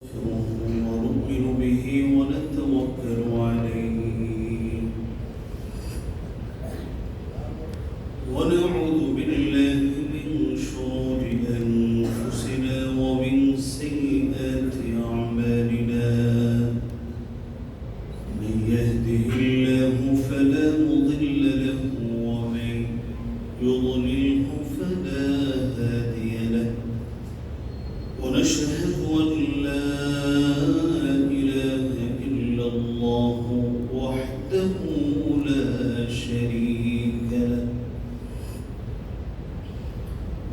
ونؤمن به ونتوكل عليه ونعوذ بالله من شرور أنفسنا ومن سيئات أعمالنا من يهده الله فلا مضل له ومن يضلله فلا هادي له ونشهد أن لا إله إلا الله وحده لا شريك له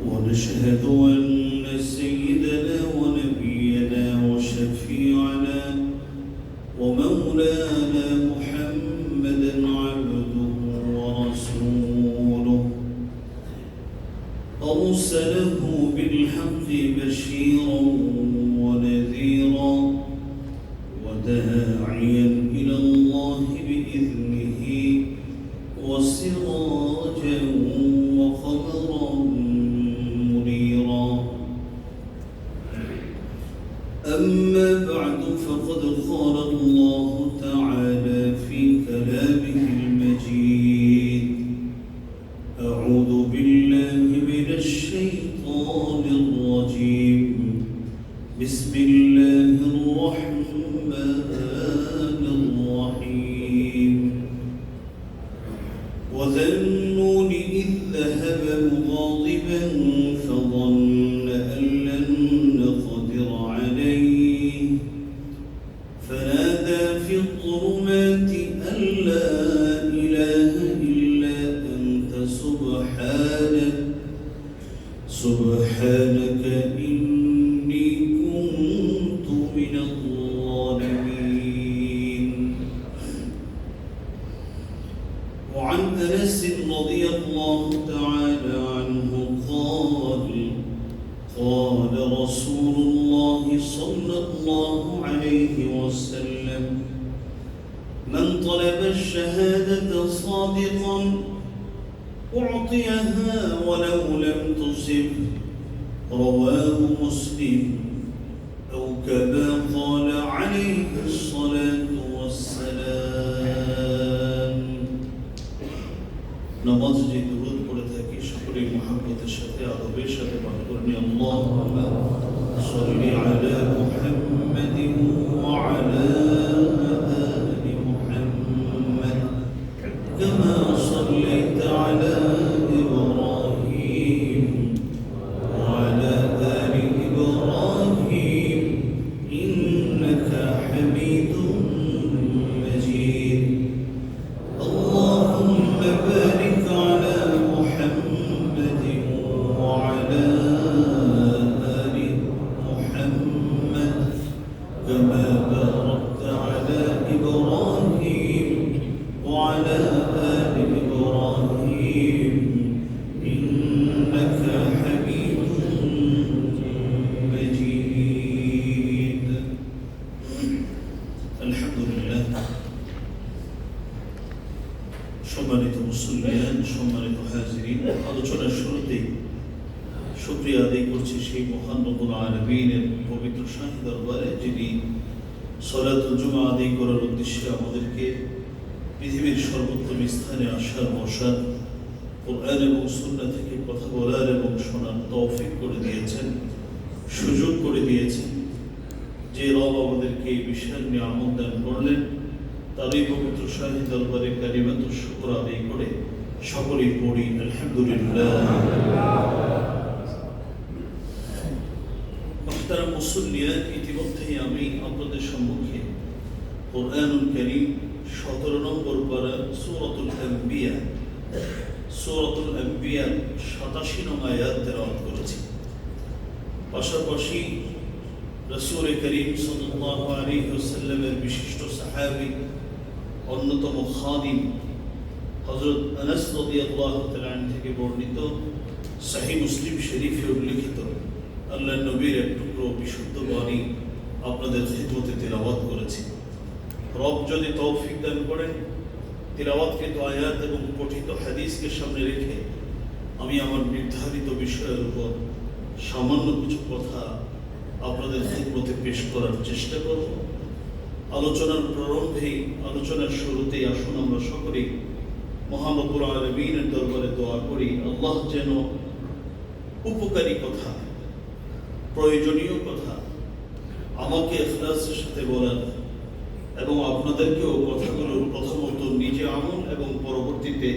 ونشهد أن سيدنا ونبينا وشفيعنا ومولانا محمدا عبده ورسوله أرسله بالحق بشيرا ونذيرا وداعيا إلى الله بإذنه وسراجا وقمرا منيرا أما بعد فقد قال الله تعالى في كلامه المجيد أعوذ بالله من الشيطان الرجيم بسم الله الرحمن الرحيم وذا النون إذ ذهب مغاضبا فظن أن لن نقدر عليه فنادى في الظلمات أن لا إله إلا أنت سبحانك إني كنت من الظالمين. وعن أنس رضي الله تعالى عنه قال رسول الله صلى الله عليه وسلم من طلب الشهادة صادقا أعطيها ولو لم تصب رواه مسلم أو كما قال عليه الصلاة والسلام. نماز جي درود পড়তে থাকি সকলে মুহাব্বতের সাথে আদবের সাথে পাঠ করুন আল্লাহুম্মা সাল্লি আলা মুহাম্মাদিন ওয়া আলা আলি মুহাম্মাদ كما صليت على إبراهيم وعلى آل إبراهيم إنك حميد مجيد. اللهم بارك على محمد وعلى آل محمد كما باركت على إبراهيم وعلى آل إبراهيم إنك حميد مجيد. الحمد لله. সম্মানিত মুসলিয়ান, সম্মানিত হাজিরিন, আলোচনার শুরুতেই শুকরিয়া আদায় করছি সেই মহান রব্বুল আলামিনের পবিত্র শাহী দরবারে যিনি সালাতুল জুমা আদায় করার উদ্দেশ্যে আমাদেরকে পৃথিবীর সর্বোত্তম স্থানে আসার বসার, কোরআন এবং সুন্নাহ থেকে কথা বলার এবং শোনার তৌফিক করে দিয়েছেন, সুযোগ করে দিয়েছেন। যে রব আমাদেরকে এই বিশাল নিয়ামত দান করলেন তারই পবিত্র শাহী দরবারে কালিমাতুশ শুকর আদায় করে সকলেই পড়ি আলহামদুলিল্লাহ। মুহতারাম মুসল্লিয়ান, ইতিমধ্যেই আমি আপনাদের সম্মুখে কোরআনুল কারীম 17 নম্বর পারা সূরাতুল আম্বিয়া 87 নং আয়াত তেলাওয়াত করেছি। পাশাপাশি রাসূল করিম সাল্লাল্লাহু আলাইহি ওয়াসাল্লামের বিশিষ্ট সাহাবী, অন্যতম খাদিম হযরত আনাস রাদিয়াল্লাহু তাআলা থেকে বর্ণিত সহিহ মুসলিম শরীফে উল্লেখিত আল্লাহর নবীর এক টুকরো বিশুদ্ধ বাণী আপনাদের খিদমতে তেলাওয়াত করেছি। রব যদি তৌফিক দান করেন, তিলাওয়াতকৃত আয়াত এবং পঠিত হাদিসকে সামনে রেখে আমি আমার নির্ধারিত বিষয়ের উপর সামান্য কিছু কথা আপনাদের খিদমতে পেশ করার চেষ্টা করব। আলোচনার প্রারম্ভেই, আলোচনার শুরুতেই আসুন আমরা সকলেই মহান রব্বুল আলামিনের দরবারে দোয়া করি, আল্লাহ যেন উপকারী কথা, প্রয়োজনীয় কথা আমাকে ইখলাসের সাথে বলার এবং আপনাদেরকেও কথাগুলো প্রথমত নিজে আমল এবং পরবর্তীতে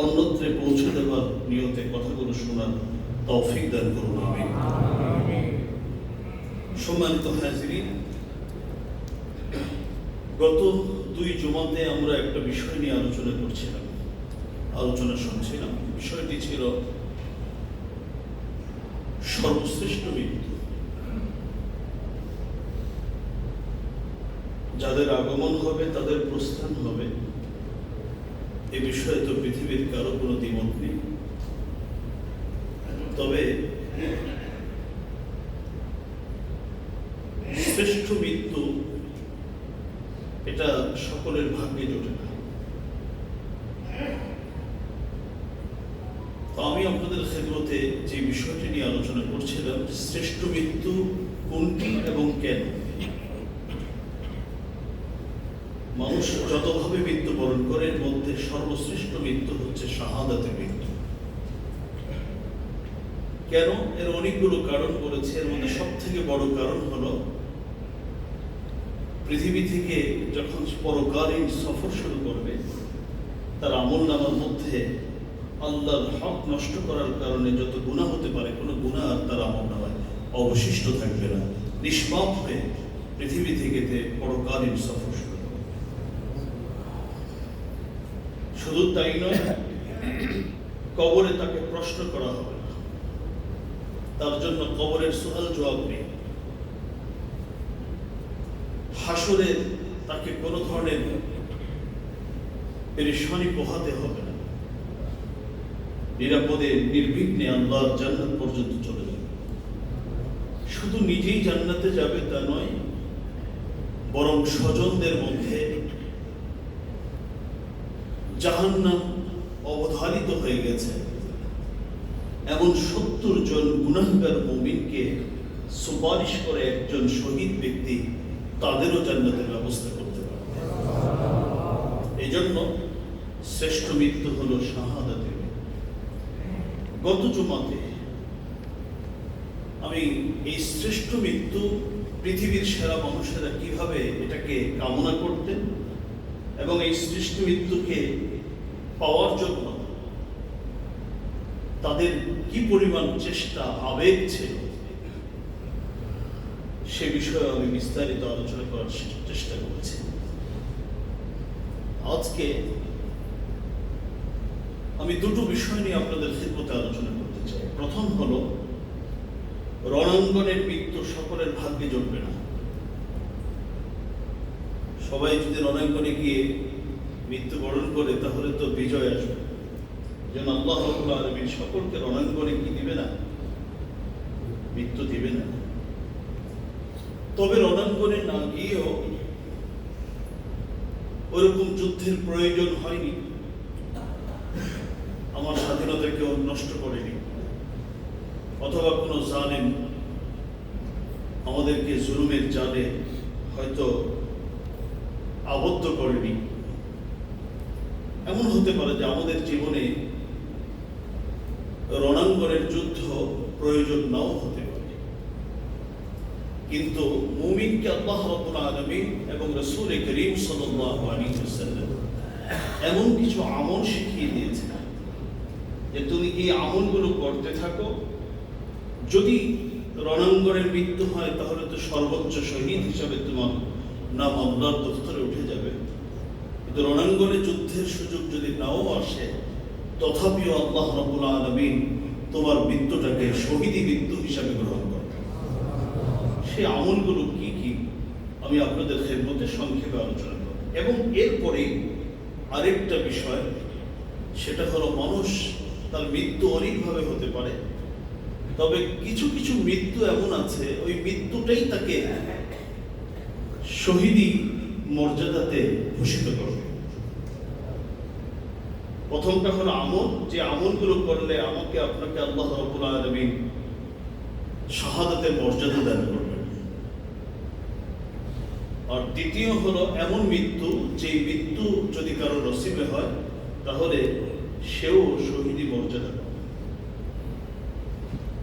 অন্যত্রে পৌঁছে দেওয়ার নিয়তে কথাগুলো শোনার তৌফিক দান করুন, আমিন। সম্মানিত হাজিরিন, গত 2 জুমাতে আমরা একটা বিষয় নিয়ে আলোচনা করছিলাম, আলোচনা শুনছিলাম। বিষয়টি ছিল সর্বশ্রেষ্ঠ মৃত্যু। যাদের আগমন হবে তাদের প্রস্থান হবে, এ বিষয়ে তো পৃথিবীর কারো কোনো দ্বিমত নেই। তবে শ্রেষ্ঠ মৃত্যু এটা সকলের ভাগ্যে জোটে না। তো আমি আপনাদের খেদমতে যে বিষয়টি নিয়ে আলোচনা করছিলাম, শ্রেষ্ঠ মৃত্যু কোনটি এবং কেন। মানুষ যতভাবে মৃত্যুবরণ করে, এর মধ্যে সর্বশ্রেষ্ঠ মৃত্যু হচ্ছে শাহাদাতের মৃত্যু। কেন? এর অনেকগুলো কারণ বলেছে। এর মধ্যে সব থেকে বড় কারণ হলো, পৃথিবী থেকে যখন পরকালীন সফর শুরু করবে, তার আমল নামার মধ্যে আল্লাহর হক নষ্ট করার কারণে যত গুনাহ হতে পারে, কোনো গুনাহ আর তার আমল নামায় অবশিষ্ট থাকবে না। নিষ্পাপ হয়ে পৃথিবী থেকে পরকালীন সফর শুরু করবে। শুধু তাই নয়, কবরে তাকে প্রশ্ন করা হবে না, তার জন্য কবরের সুয়াল জবাব নেই। হাসরে তাকে কোনো ধরনের পেরেশানি পোহাতে হবে না, নিরাপদে নির্বিঘ্নে আল্লাহর জান্নাত পর্যন্ত চলে যাবে। শুধু নিজেই জান্নাতে যাবে তা নয়, বরং স্বজনদের মধ্যে জাহান্নাম অবধারিত হয়ে গেছে এমন 70 জন গুনাহগার মুমিনকে সুপারিশ করে একজন শহীদ ব্যক্তি তাদেরও জান্নাতের ব্যবস্থা করতে পারে। এই জন্য শ্রেষ্ঠ মৃত্যু হলো শাহাদাতের মৃত্যু। গত জুমাতে আমি এই শ্রেষ্ঠ মৃত্যু পৃথিবীর সেরা মানুষেরা কিভাবে এটাকে কামনা করতেন এবং এই শ্রেষ্ঠ মৃত্যুকে পাওয়ার জন্য তাদের কি পরিমাণ চেষ্টা, আবেগ ছিল, সে বিষয়ে আমি বিস্তারিত আলোচনা করার চেষ্টা করেছি। আজকে আমি 2টো বিষয় নিয়ে আপনাদের খিদমতে আলোচনা করতে চাই। প্রথম হলো, রণাঙ্গনের মৃত্যু সকলের ভাগ্যে জমবে না। সবাই যদি রণাঙ্গনে গিয়ে মৃত্যুবরণ করে তাহলে তো বিজয় আসবে। যেন আল্লাহ রাব্বুল আলামিন সকলকে রণাঙ্গনে কি দিবে না? মৃত্যু দিবে না। তবে রণাঙ্গনে না গিয়েও ওরকম যুদ্ধের প্রয়োজন হয়নি। আমার স্বাধীনতা কেউ নষ্ট করেনি, অথবা কোনো জালেম আমাদেরকে জুলুমের জালে হয়তো আবদ্ধ করেনি। এমন হতে পারে যে আমাদের জীবনে রণাঙ্গনের যুদ্ধ প্রয়োজন নাও হতে পারে, কিন্তু মুমিনকে আল্লাহ রাব্বুল আলামিন এবং রাসূল করিম সাল্লাল্লাহু আলাইহি ওয়াসাল্লাম এমন কিছু আমল শিখিয়ে দিয়েছেন যে তুমি এই আমলগুলো করতে থাকো। যদি রণাঙ্গনের মৃত্যু হয় তাহলে তো সর্বোচ্চ শহীদ হিসাবে তোমার নাম আল্লাহর দফতরে উঠে যাবে। কিন্তু রণাঙ্গনে যুদ্ধের সুযোগ যদি নাও আসে, তথাপিও আল্লাহ রাব্বুল আলামিন তোমার মৃত্যুটাকে শহীদি মৃত্যু হিসাবে গ্রহণ করে। সেই আমলগুলো কি কি আমি আপনাদের খেদমতে সংক্ষেপে আলোচনা করব। এবং এরপরে আরেকটা বিষয়, সেটা হলো মানুষ তার মৃত্যু অনেকভাবে হতে পারে, তবে কিছু কিছু মৃত্যু এমন আছে ওই মৃত্যুটাই তাকে শহীদি মর্যাদাতে ভূষিত করবে। প্রথমটা হলো আমল, যে আমলগুলো করলে আমাকে আপনাকে আল্লাহ রাব্বুল আলামিন শাহাদাতের মর্যাদা দান করবে। আর দ্বিতীয় হলো এমন মৃত্যু, যে মৃত্যু যদি কারো নসিবে হয় তাহলে সেও শহীদি মর্যাদা পাবে।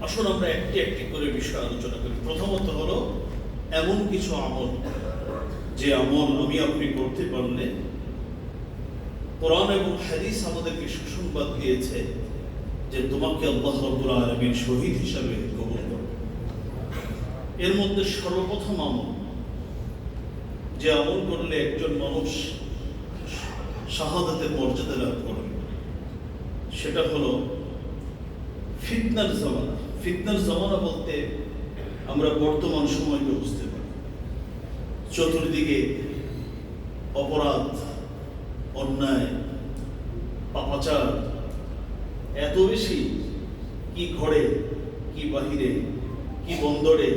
আসুন আমরা একটি একটি করে বিষয় আলোচনা করি। প্রথমত হলো এমন কিছু আমল, যে আমল আমি আপনি করতে পারলে কোরআন এবং হাদিস আমাদেরকে সুসংবাদ দিয়েছে যে তোমাকে আল্লাহ রাব্বুল আলামিন শহীদ হিসাবে কবুল করবে। এর মধ্যে সর্বপ্রথম আমল, যে আমল করলে একজন মানুষ শাহাদাতের মর্যাদা লাভ করবে, সেটা হলো ফিতনার জামানা। ফিতনার জামানা বলতে আমরা বর্তমান সময়কে বুঝতে পারি। চতুর্দিকে অপরাধ, অন্যায়, পাপাচার এত বেশি, কি ঘরে, কি বাহিরে, কি বন্দরে,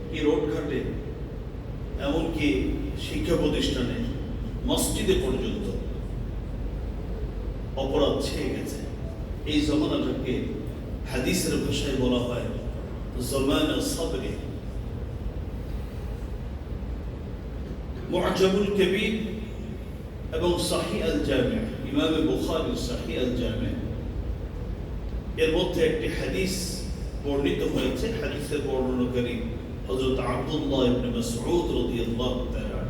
কি রোডঘাটে, এমনকি শিক্ষা প্রতিষ্ঠানে, মসজিদে পর্যন্ত অপরাধ ছেয়ে গেছে। এই জমানাটাকে হাদিসের ভাষায় বলা হয় জমানা সাবরে। মুআজামুল কবির এবং সহিহ আল জামি, ইমাম বুখারীর সহিহ আল জামি, এর মধ্যে একটি হাদিস বর্ণিত হয়েছে। হাদিসের বর্ণনাকারী হযরত আব্দুল্লাহ ইবনে মাসউদ রাদিয়াল্লাহু তাআলা।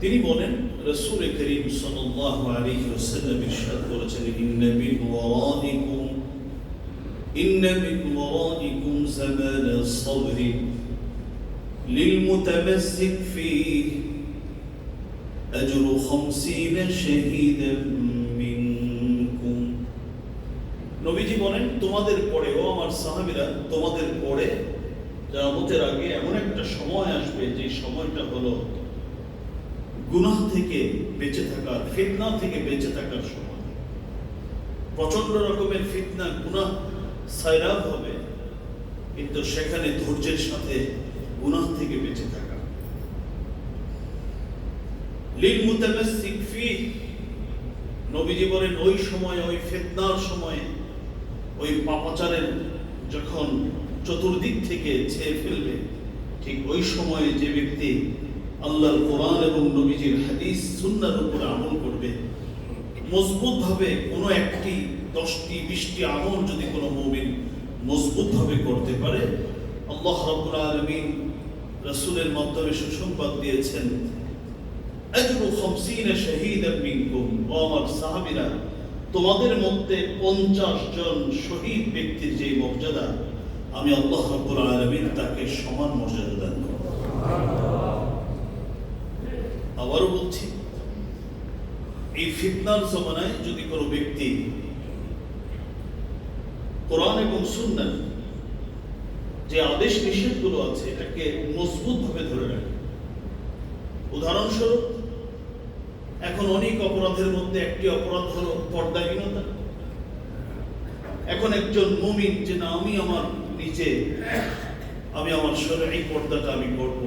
তিনি বলেন, রাসূল করিম সাল্লাল্লাহু আলাইহি ওয়াসাল্লাম ইরশাদ করেছেন, ইন্না মিন ওয়ারাইকুম জামানা সাবরি লিলমুতামাসসিক ফীহি আজরু 50 শাহীদান মিনকুম। নবীজি বলেন, তোমাদের পরে, ও আমার সাহাবীরা, তোমাদের পরে কিয়ামতের আগে এমন একটা সময় আসবে, যে সময়টা হলো গুনাহ থেকে বেঁচে থাকার, ফিতনা থেকে বেঁচে থাকার সময়। প্রচন্ড রকমের ফিতনা, গুনাহ সায়রাব হবে, কিন্তু সেখানে ধৈর্যের সাথে গুনাহ থেকে বেঁচে থাকা। লিল মুতামাসসিক ফীহি, নবীজি বলেন, ওই সময়, ওই ফিতনার সময়, ওই পাপাচারের যখন চতুর্দিক থেকে ছেয়ে ফেলবে, ঠিক ওই সময়ে যে ব্যক্তি আল্লাহর কোরআন এবং নবীজির হাদিস সুন্নাহর উপর আমল করবে, মজবুত ভাবে কোনো একটি 10টি 20টি আমল যদি কোনো মুমিন মজবুত ভাবে করতে পারে, আল্লাহ রাব্বুল আলামিন রাসূলের মাধ্যমে সুসংবাদ দিয়েছেন, আজরু 50 শাহীদান মিনকুম, ও আমার সাহাবীরা, তোমাদের মধ্যে 50 জন শহীদ ব্যক্তির যে মর্যাদা, আমি আল্লাহ রাব্বুল আলামিন তাকে সমান মর্যাদা দান করব। আবারও বলছি, এই ফিতনার জমানায় যদি কোনো ব্যক্তি কোরআন এবং সুন্নাহ যে আদেশ নিষেধগুলো আছে এটাকে মজবুত ভাবে ধরে রাখে। উদাহরণস্বরূপ, এখন অনেক অপরাধের মধ্যে একটি অপরাধ হলো পর্দাহীনতা। এখন একজন মুমিন যে না, আমি আমার নিজে, আমি আমার শরীরে পর্দাটা আমি করব,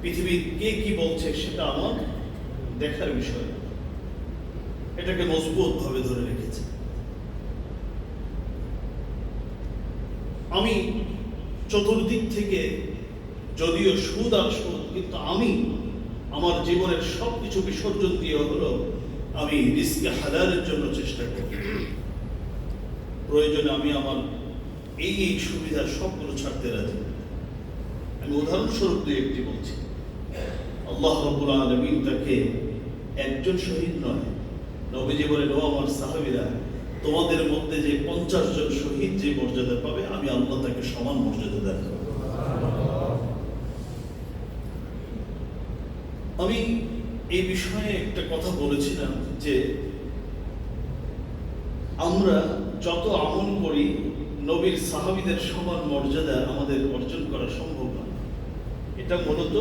পৃথিবীর কে কি বলছে সেটা আমার দেখার বিষয়, এটাকে মজবুত ভাবে ধরে রেখেছে। আমি চতুর্দিক থেকে যদিও সুদ আর সুদ, কিন্তু আমি আমার জীবনের সবকিছু বিসর্জন দিয়ে হলো আমি রিস্কে হালালের জন্য চেষ্টা করি। প্রয়োজনে আমি আমার এই সুবিধা সবগুলো ছাড়তে রাজি। আমি উদাহরণস্বরূপ দুই একটি বলছি। আল্লাহ রাব্বুল আলামিন তাকে একজন শহীদ নয়, নবীজি বলেন, ও আমার সাহাবীরা, তোমাদের মধ্যে যে 50 জন শহীদ যে মর্যাদা পাবে, আমি আল্লাহ তাকে সমান মর্যাদা দান করব। আমি এই বিষয়ে একটা কথা বলেছিলাম যে আমরা যত আমল করি, নবীর সাহাবীদের সমান মর্যাদা আমাদের অর্জন করা সম্ভব না। এটা মূলত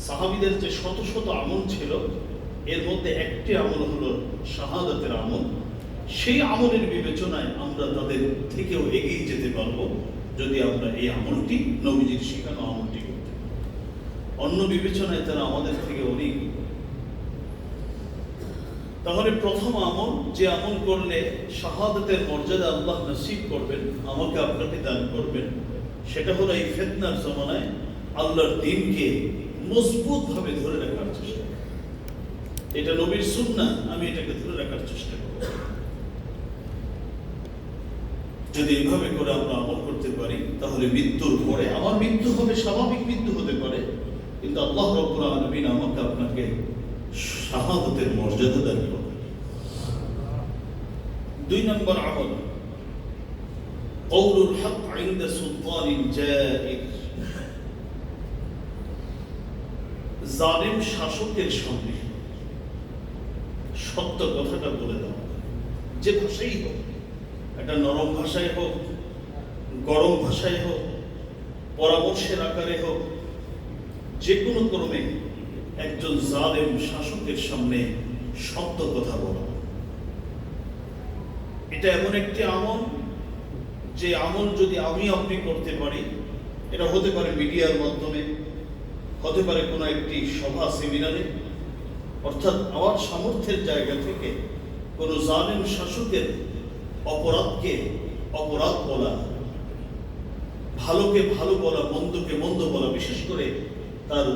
সাহাবীদের যে শত শত আমল ছিল, এর মধ্যে একটি আমল হলো শাহাদাতের আমল। সেই আমলের বিবেচনায় আমরা তাদের থেকেও এগিয়ে যেতে পারবো যদি আমরা এই আমলটি, নবীজির শেখানো আমলটি করতে পারি। অন্য বিবেচনায় তারা আমাদের থেকে অনেক। তাহলে প্রথম আমল, যে আমল করলে শাহাদাতের মর্যাদা আল্লাহ নসিব করবেন, আমাকে আপনাকে দান করবেন, সেটা হলো এই ফিতনার জমানায় আল্লাহর দ্বীনকে মজবুত ভাবে ধরে রাখার চেষ্টা করব। এটা নবীর সুন্নাহ, আমি এটাকে ধরে রাখার চেষ্টা করব। যদি এভাবে করে আমরা আমল করতে পারি তাহলে মৃত্যুর পরে, আমার মৃত্যু হবে স্বাভাবিক মৃত্যু হতে পারে, কিন্তু আল্লাহ রাব্বুল আলামিন আমাকে আপনাকে শাহাদাতের মর্যাদা দান করবেন। 2 নম্বর আমল, কওলুল হক ইনদা সুলতানিন জাইর। জালিম শাসকের সামনে সত্য কথাটা বলে দাও, যে ভাষাই হোক, একটা নরম ভাষায় হোক, গরম ভাষায় হোক, পরামর্শের আকারে হোক, যে কোনো ক্রমে একজন জালেম শাসকের সামনে সত্য কথা বলা। এটা এমন একটি আমল, যে আমল যদি আমি আপনি করতে পারি, এটা হতে পারে মিডিয়ার মাধ্যমে, হতে পারে কোনো একটি সভা সেমিনারে, অর্থাৎ আমার সামর্থ্যের জায়গা থেকে কোনো জালেম শাসকের অপরাধকে অপরাধ বলা, ভালোকে ভালো বলা, মন্দকে মন্দ বলা, বিশেষ করে তার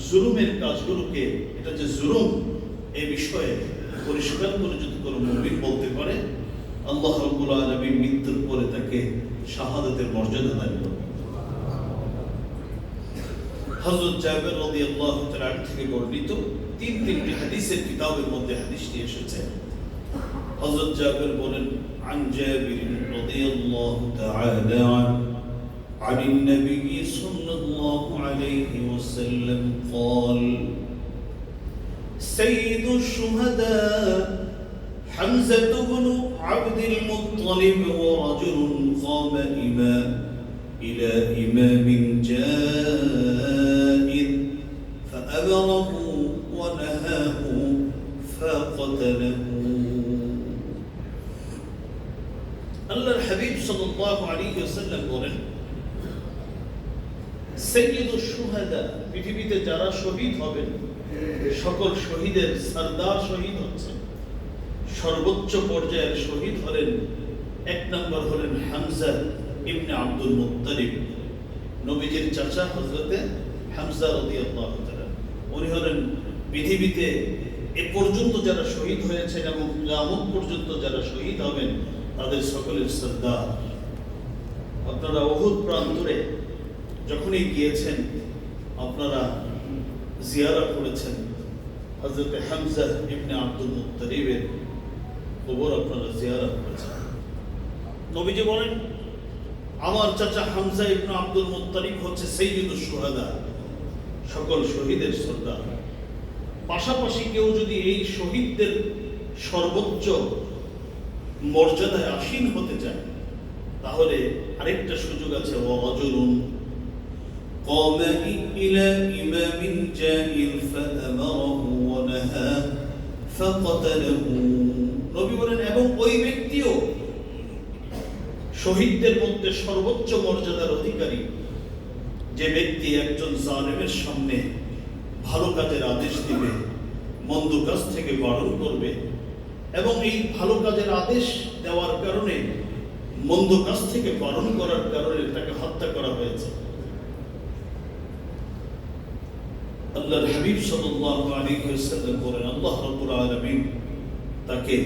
জুলুমের কাজগুলোকে এটা যে জুলুম এই বিষয়ে পরিষ্কার করে যদি কোনো মুমিন বলতে পারে, আল্লাহ রাব্বুল আলামিন মৃত্যুর পরে তাকে শাহাদাতের মর্যাদা দান করবেন। হযরত জাবের রাদিয়াল্লাহু তাআলা থেকে বর্ণিত তিনটি হাদিসের কিতাবের মধ্যে হাদিসটি এসেছে। হযরত জাবের বলেন, عن جابر رضي الله تعالى عن النبي صلى الله عليه وسلم قال سيد الشهداء حمزة بن عبد المطلب ورجل قام إلى إمام جائر فأبره ونهاه فقتله। আল্লাহর হাবিব সাল্লাল্লাহু আলাইহি ওয়াসাল্লাম বলেন, সাইয়্যিদুশ শুহাদা, পৃথিবীতে যারা শহীদ হবেন সকল শহীদের সরদার শহীদ হচ্ছেন, সর্বোচ্চ পর্যায়ের শহীদ হলেন, 1 নম্বর হলেন হামজা ইবনে আব্দুল মুত্তালিব, নবীজির চাচা হযরতে হামজা রাদিয়াল্লাহু তাআলা। উনি হলেন পৃথিবীতে এ পর্যন্ত যারা শহীদ হয়েছেন এবং কিয়ামত পর্যন্ত যারা শহীদ হবেন তাদের সকলের সরদার। আপনারা উহুদ প্রান্তরে যখনই গিয়েছেন, আপনারা জিয়ারা করেছেন হযরত হামজা ইবনে আব্দুল মুত্তালিবের কবর, আপনারা জিয়ারা করেছেন। নবীজি বলেন, আমার চাচা হামজা ইবনে আব্দুল মুত্তালিব হচ্ছে সাইয়্যিদুশ শুহাদা, সকল শহীদের সরদার। পাশাপাশি কেউ যদি এই শহীদদের সর্বোচ্চ মর্যাদায় আসীন হতে চায়, তাহলে আরেকটা সুযোগ আছে, ওয়ারাজুলুন قام إلى إمام جائر فأمره ونهاه فقتله। নবী বলেন, এবং ওই ব্যক্তিও শহীদদের মধ্যে সর্বোচ্চ মর্যাদার অধিকারী, যে ব্যক্তি একজন জালেমের সামনে ভালো কাজের আদেশ দিবে, মন্দ কাজ থেকে বারণ করবে, এবং এই ভালো কাজের আদেশ দেওয়ার কারণে মন্দ কাজ থেকে বারণ করার কারণে তাকে হত্যা করা হয়েছে। আল্লাহর হাবিব সাল্লাল্লাহু আলাইহি ওয়াসাল্লাম বলেন, আল্লাহ রাব্বুল আলামিন তাকে,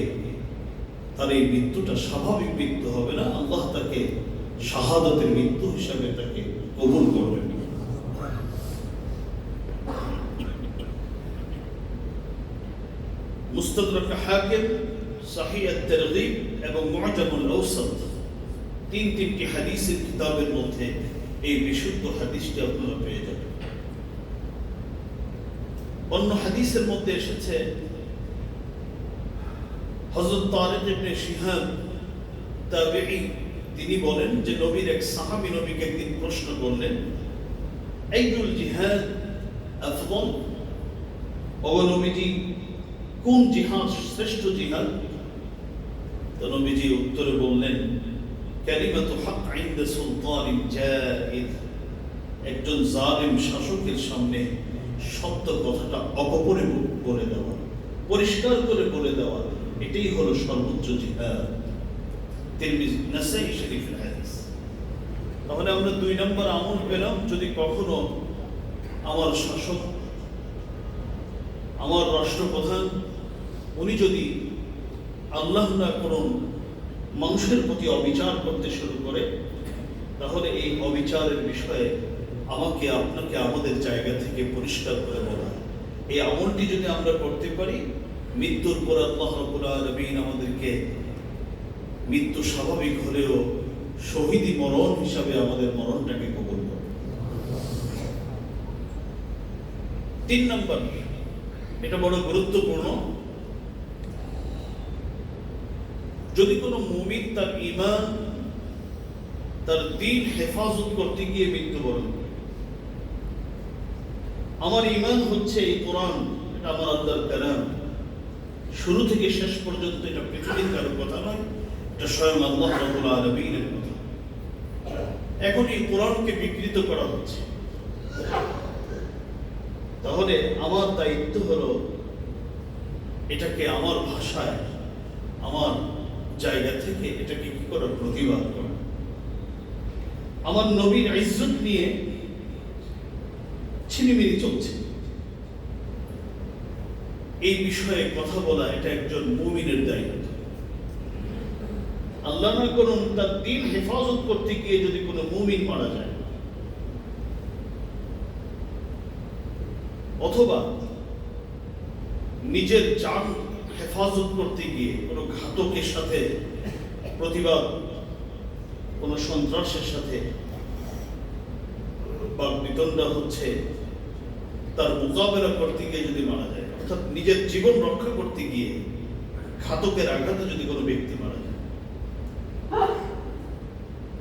তার এই মৃত্যুটা স্বাভাবিক মৃত্যু হবে না, আল্লাহ তাকে শাহাদাতের মৃত্যু হিসাবে তাকে কবুল করবেন। মুস্তাদরাক হাকিম, সহিহ আত-তারগীব এবং মুআজামুল আওসাত, তিনটি হাদিসের কিতাবের মধ্যে এই বিশুদ্ধ হাদিসটি আপনারা পেয়ে যাবেন। অন্য হাদিসের মধ্যে এসেছে, হযরত তারিক ইবনে শিহাব তাবেঈ, তিনি বলেন যে নবীর এক সাহাবী নবীকে একদিন প্রশ্ন করলেন, আইয়ুল জিহাদ আফদল, ও নবীজি কোন জিহাদ শ্রেষ্ঠ জিহাদ? তো নবীজি উত্তরে বললেন, কালিমাতু হক ইনদা সুলতানিন জাইর, একজন জালিম শাসকের সামনে সত্য কথাটা অকপরে বলে দেওয়া, পরিষ্কার করে বলে দেওয়া, এটাই হলো সর্বোচ্চ জিহাদ। তিরমিজি, নাসাই শরীফের হাদিস। তাহলে আমরা 2 নম্বর আমল পেলাম, যদি কখনো আমার শাসক, আমার রাষ্ট্রপ্রধান, উনি যদি আল্লাহ না করুন মানুষের প্রতি অবিচার করতে শুরু করে, তাহলে এই অবিচারের বিষয়ে আমাকে আপনাকে আমাদের জায়গা থেকে পরিষ্কার করে বলা, এই আমলটি যদি আমরা করতে পারি, মৃত্যুর পর আল্লাহ রাব্বুল আলামিন আমাদেরকে মৃত্যু স্বাভাবিক হলেও শহীদি মরণ হিসাবে আমাদের মরণটাকে কবুল করে। 3 নম্বর, এটা বড় গুরুত্বপূর্ণ, যদি কোনো মুমিন তার ঈমান, তার দ্বীন হেফাজত করতে গিয়ে মৃত্যুবরণ করে। আমার ঈমান হচ্ছে এই কোরআন, এটা আমার আল্লাহর কালাম, শুরু থেকে শেষ পর্যন্ত এটা পৃথিবীর কারো কথা নয়, এটা স্বয়ং আল্লাহ রাব্বুল আলামিনের কথা। এখন এই কোরআনকে বিকৃত করা হচ্ছে, তাহলে আমার দায়িত্ব হলো এটাকে আমার ভাষায়, আমার জায়গা থেকে এটাকে কি করে প্রতিবাদ করা। আমার নবীর ইজ্জত নিয়ে ছিনিমিনি চলছে, এই বিষয়ে কথা বলা এটা একজন মুমিনের দায়িত্ব। আল্লাহ না করুন তার দ্বীন হেফাজত করতে গিয়ে যদি কোনো মুমিন মারা যায়, অথবা নিজের জান হেফাজত করতে গিয়ে কোনো ঘাতকের সাথে প্রতিবাদ, কোনো সন্ত্রাসের সাথে বাকবিতণ্ডা হচ্ছে, তার মোকাবেলা করতে গিয়ে যদি মারা যায়, অর্থাৎ নিজের জীবন রক্ষা করতে গিয়ে ঘাতকের আঘাতে যদি কোনো ব্যক্তি মারা যায়।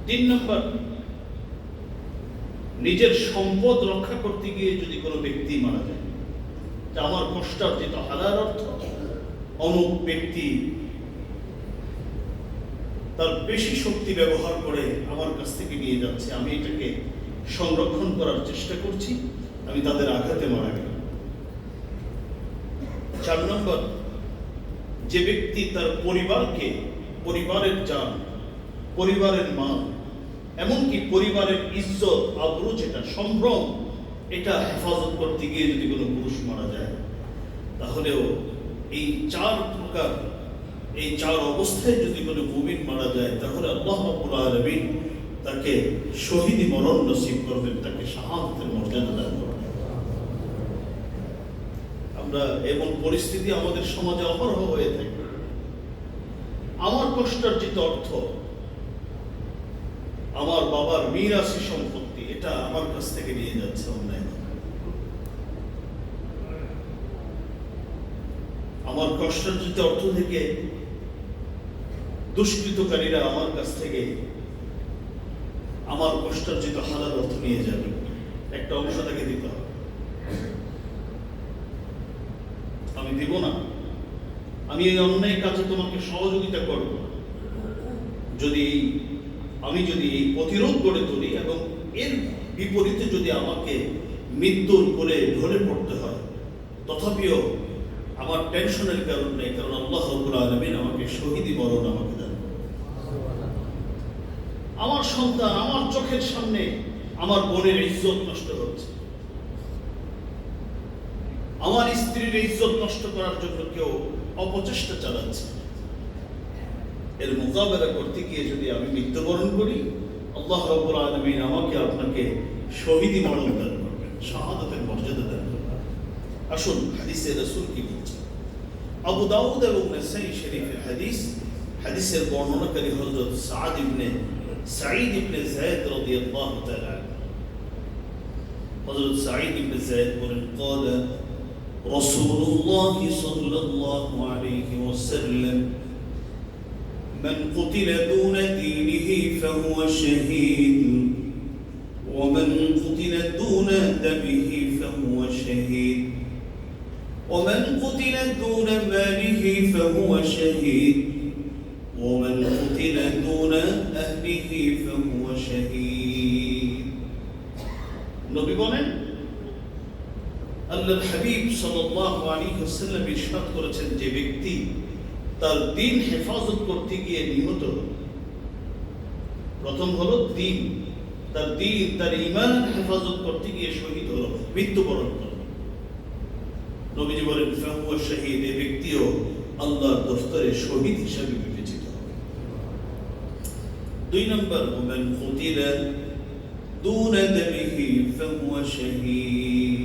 3 নম্বর, নিজের সম্পদ রক্ষা করতে গিয়ে যদি কোনো ব্যক্তি মারা যায়, যা আমার কষ্টার্জিত হারার অর্থ অমুক ব্যক্তি তার বেশি শক্তি ব্যবহার করে আমার কাছ থেকে নিয়ে যাচ্ছে, আমি এটাকে সংরক্ষণ করার চেষ্টা করছি, আমি তাদের আঘাতে মারা গেলাম। 4 নম্বর, যে ব্যক্তি তার পরিবারকে, পরিবারের জান, পরিবারের মান, এমনকি পরিবারের ইজ্জত, আবরু, যেটা সম্ভ্রম, এটা হেফাজত করতে গিয়ে যদি কোনো পুরুষ মারা যায়, তাহলেও এই 4 প্রকার, এই 4 অবস্থায় যদি কোনো মুমিন মারা যায়, তাহলে আল্লাহ রাব্বুল আলামিন তাকে শহীদি মরণ নসিব করবেন, তাকে শাহাদাতের মর্যাদা দান করবেন। আমরা এমন পরিস্থিতি আমাদের সমাজে অহরহ হয়ে থাকে। আমার কষ্টার্জিত অর্থ, আমার বাবার মিরাসি সম্পত্তি, এটা আমার কাছ থেকে নিয়ে যাচ্ছে অন্যায়। আমার কষ্টার্জিত অর্থ থেকে দুষ্কৃতকারীরা আমার কাছ থেকে আমার কষ্টার্জিত হালাল অর্থ নিয়ে যাবে, একটা অংশ তাকে দিতে হবে। আমি দিব না, আমি এই অন্যায় কাজে তোমাকে সহযোগিতা করব যদি আমি এই প্রতিরোধ গড়ে তুলি, এবং এর বিপরীতে যদি আমাকে মৃত্যুর কোলে ঢলে পড়তে হয়, তথাপিও আমার টেনশনের কারণ নেই, কারণ আল্লাহ রাব্বুল আলামিন আমাকে শহীদি মরণ আমাকে দান করবেন। আমার সন্তান, আমার চোখের সামনে আমার বোনের ইজ্জত নষ্ট হচ্ছে, আমার স্ত্রীর ইজ্জত নষ্ট করার জন্য কেউ অপচেষ্টা চালাচ্ছে, এর মোকাবেলা করতে গিয়ে যদি আমি মৃত্যুবরণ করি, আল্লাহ রাব্বুল আলামিন আমাকে আপনাকে শহীদি মরণ দান করবেন, শাহাদাতের মর্যাদা দান করবেন। আসুন হাদিসে রাসূল কি বলছেন। আবু দাউদ এবং নাসাঈ শরীফের হাদিসের বর্ণনাকারী হযরত সাঈদ ইবনে যায়েদ রাদিয়াল্লাহু তাআলা। হযরত সাঈদ ইবনে যায়েদ বলেন, قال رسول الله صلى الله عليه وسلم من قتل دون دينه فهو شهيد ومن قتل دون دمه فهو شهيد ومن قتل دون ماله فهو شهيد ومن قتل دون أهله فهو شهيد. নবী বলেন, আল্লাহর হাবিব সাল্লাল্লাহু আলাইহি ওয়াসাল্লাম ইরশাদ করেছেন, যে ব্যক্তি তার দ্বীন হেফাজত করতে গিয়ে নিহত হল, প্রথম হলো দ্বীন, তার দ্বীন, তার ঈমান হেফাজত করতে গিয়ে শহীদ হলো, মৃত্যুবরণ করল। নবীজি বলেন ফাহুয়া শাহীদ, এই ব্যক্তিও আল্লাহর দফতরে শহীদ হিসাবে বিবেচিত হবে। 2 নম্বর, ওমান কুতিলা দুনা দামিহি ফাহুয়া শাহীদ,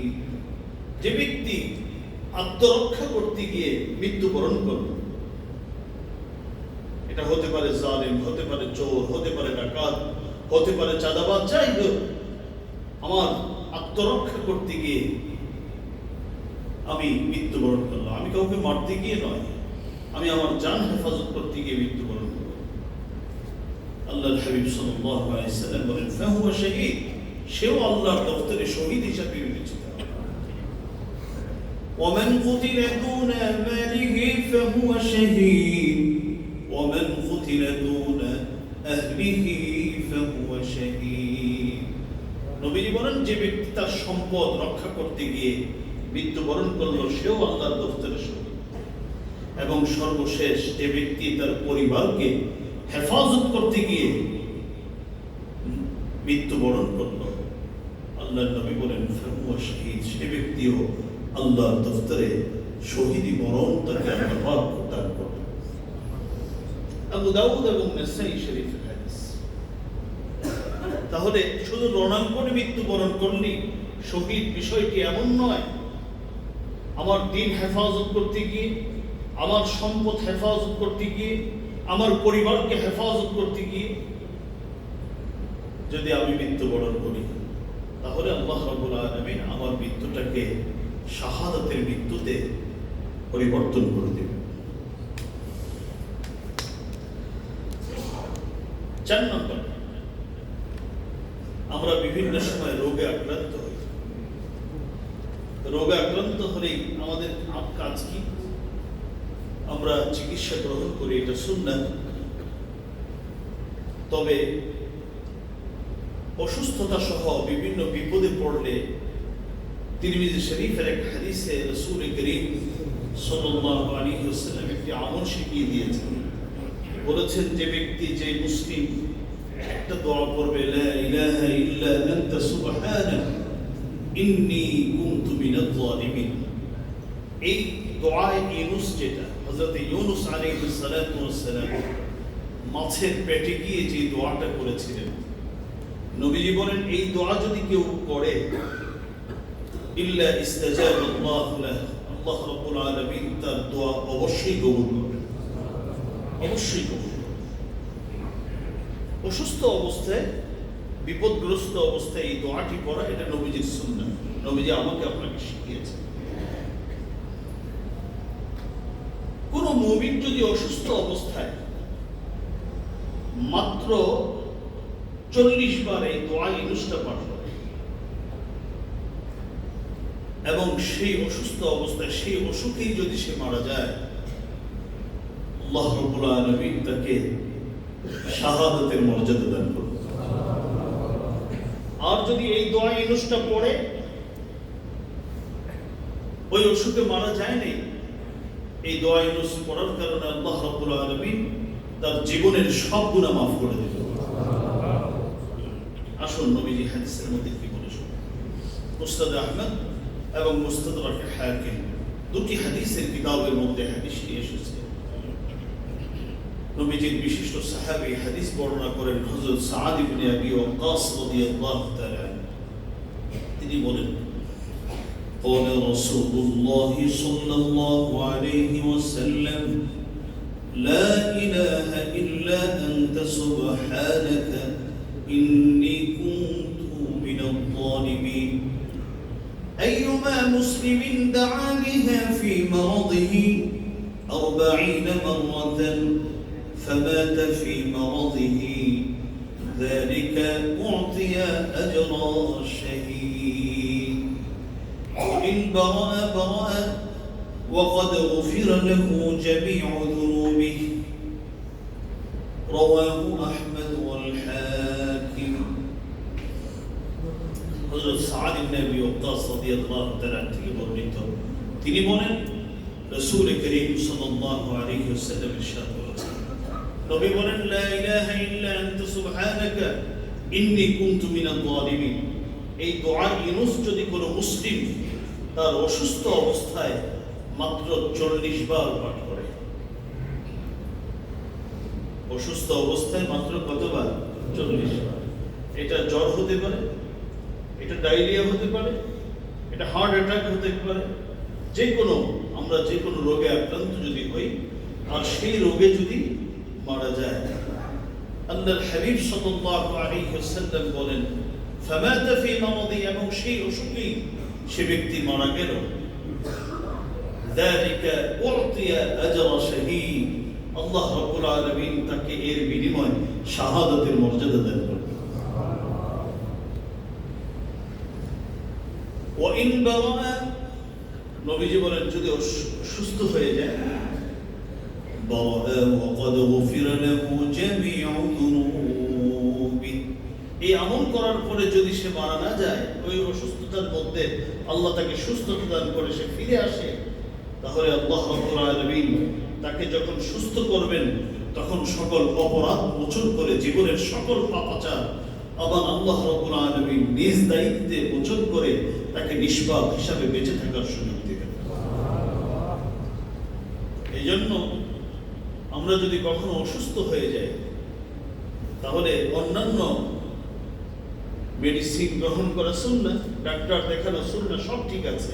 যে ব্যক্তি আত্মরক্ষা করতে গিয়ে মৃত্যুবরণ করল, এটা হতে পারে জালিম, হতে পারে চোর, হতে পারে ডাকাত, হতে পারে চাঁদাবাজ, যাই হোক, আমার আত্মরক্ষা করতে গিয়ে আমি মৃত্যুবরণ করলাম, আমি কাউকে মারতে গিয়ে নয়, আমি আমার জান হেফাজত করতে গিয়ে মৃত্যুবরণ করলাম, আল্লাহর হাবিব সাল্লাল্লাহু আলাইহি ওয়াসাল্লাম বলেন ফাহুয়া শাহীদ, সেও আল্লাহর দফতরে শহীদ হিসেবে বিবেচিত হবে। ওয়ামান কুতিলা দুনা মালিহি ফাহুয়া শাহীদ ওয়ামান কুতিলা দুনা আহলিহি ফাহুয়া শাহীদ। নবীজি বলেন যে ব্যক্তি তার সম্পদ রক্ষা করতে গিয়ে মৃত্যুবরণ করলো, সেও আল্লাহর দফতরে শহীদ। এবং সর্বশেষ, যে ব্যক্তি তার পরিবারকে হেফাজত করতে গিয়ে মৃত্যুবরণ করল, আল্লাহর নবী বলেন ফাহুয়া শাহীদ, সে ব্যক্তিও আল্লাহর দফতরে শহীদি মরণ তাকে আল্লাহ দান করবে। আবু দাউদ এবং নাসাঈ শরীফের হাদিস। তাহলে শুধু রণাঙ্গনে মৃত্যুবরণ করলি শহীদ, বিষয়টি এমন নয়। আমার দ্বীন হেফাজত করতে গিয়ে, আমার সম্পদ হেফাজত করতে গিয়ে, আমার পরিবারকে হেফাজত করতে গিয়ে যদি আমি মৃত্যুবরণ করি, তাহলে আল্লাহ রাব্বুল আলামিন আমার মৃত্যুটাকে শাহাদাতের মৃত্যুতে পরিবর্তন করে দেবেন। 4 নম্বর, আমরা বিভিন্ন সময় রোগে আক্রান্ত হই। রোগে আক্রান্ত হলেই আমাদের কাজ কি? আমরা চিকিৎসা গ্রহণ করি, এটা সুন্নাত। তবে অসুস্থতা সহ বিভিন্ন বিপদে পড়লে তিরমিজি শরীফের এক হাদিসে রাসূল করিম সাল্লাল্লাহু আলাইহি ওয়াসাল্লাম একটি আমল শিখিয়ে দিয়েছেন। বলেছেন, যে ব্যক্তি, যে মুসলিম একটা দোয়া পড়বে, লা ইলাহা ইল্লা আনতা সুবহানাক ইন্নী কুনতু মিনাজ জালিমিন, এই দোয়ায় ইউনুস, যেটা হযরত ইউনুস আলাইহিস সালাতু ওয়াস সালাম মাছের পেটে গিয়ে যে দোয়াটা করেছিলেন, নবীজি বলেন এই দোয়া যদি কেউ করে, ইল্লা ইস্তাজাবা আল্লাহু লাহু, আল্লাহ রাব্বুল আলামিন তার দোয়া অবশ্যই কবুল করবেন, অবশ্যই কবুল করবেন। অসুস্থ অবস্থায়, বিপদগ্রস্ত অবস্থায় এই দোয়াটি পড়া, এটা নবীজির সুন্নাত, নবীজি আমাকে আপনাকে শিখিয়েছেন। কোন মুমিন যদি অসুস্থ অবস্থায় মাত্র 40 বার এই দোয়া ইউনুসটা পাঠ করে এবং সেই অসুস্থ অবস্থায়, সেই অসুখেই যদি সে মারা যায়, আল্লাহ রাব্বুল আলামিন তাকে শাহাদাতের মর্যাদা দান করবেন। আর যদি এই দোয়া ইউনুসটা পড়ে ওই অসুখে মারা যায়নি, এই দোয়া ইউনুস পড়ার কারণে আল্লাহ রাব্বুল আলামিন তার জীবনের সব গুনাহ মাফ করে দেবেন। আসুন নবীজি হাদিসের মধ্যে কি বলে শুনুন। মুসনাদ আহমদ এবং মুস্তাদরাক হাকিম, দুটি হাদিসের কিতাবের মধ্যে হাদিসটি এসেছে। নবীজির বিশিষ্ট সাহাবী হাদিস বর্ণনা করেন হযরত সাদ ইবনে আবি ওয়াক্কাস রাদিয়াল্লাহু তাআলা। তিনি বলেন, قال رسول الله صلى الله عليه وسلم لا إله إلا أنت سبحانك إني كنت من الظالمين أيما مسلم دعا بها في مرضه 40 مرة فمات في مرضه ذلك أعطي أجر الشهيد وإن برأ برأ وقد غفر له جميع ذنوبه رواه أحمد والحاكم। হযরত সাদ ইবনে আবি ওয়াক্কাস রাদিয়াল্লাহু তাআলা থেকে বর্ণিত, তিনি বলেন রাসূল করিম সাল্লাল্লাহু আলাইহি ওয়াসাল্লাম ইরশাদ করেছেন, নবী বলেন, লা ইলাহা ইল্লা আনতা সুবহানাকা ইন্নী কুনতু মিনাল যালিমিন। এই দোয়া ইউনূস যদি কোনো মুসলিম তার অসুস্থ অবস্থায় মাত্র 40 বার পাঠ করে, অসুস্থ অবস্থায় মাত্র কতবার? 40 বার। এটা জ্বর হতে পারে, এটা ডায়রিয়া হতে পারে, এটা হার্ট অ্যাটাক হতে পারে, যে কোনো আমরা যে কোনো রোগে আক্রান্ত যদি হই আর সেই রোগে যদি মারা যায়, আল্লাহর হাবিব সাল্লাল্লাহু আলাইহি ওয়াসাল্লাম বলেন ফামাতা ফি মারাদি, এবং সেই অসুখেই সে ব্যক্তি মারা গেল, যালিকা উতিয়া আজরা শাহীদ, আল্লাহ রাব্বুল আলামিন তাকে এর বিনিময়ে শাহাদাতের মর্যাদা দান করবেন। ওয়া ইন বারা, নবীজি বলেন যদি সুস্থ হয়ে যায়, বারা ওয়া ক্বাদ গুফিরা লাহু জামিউ যুনুবি, এই আমল করার পরে যদি সে মারা না যায়, ওই অসুস্থতার মধ্যে আল্লাহ তাকে সুস্থতা দান করে সে ফিরে আসে, তাহলে আল্লাহ রাব্বুল আলামিন তাকে যখন সুস্থ করবেন তখন সকল অপরাধ মোচন করে জীবনের সকল পাপাচার আবার আল্লাহ রাব্বুল আলামিন নিজ দায়িত্বে মোচন করে তাকে নিষ্পাপ হিসাবে বেঁচে থাকার সুযোগ দিবেন। এই জন্য আমরা যদি কখনো অসুস্থ হয়ে যাই তাহলে অন্যান্য মেডিসিন গ্রহণ করা সুন্নাহ, ডাক্তার দেখানো সুন্নাহ, সব ঠিক আছে,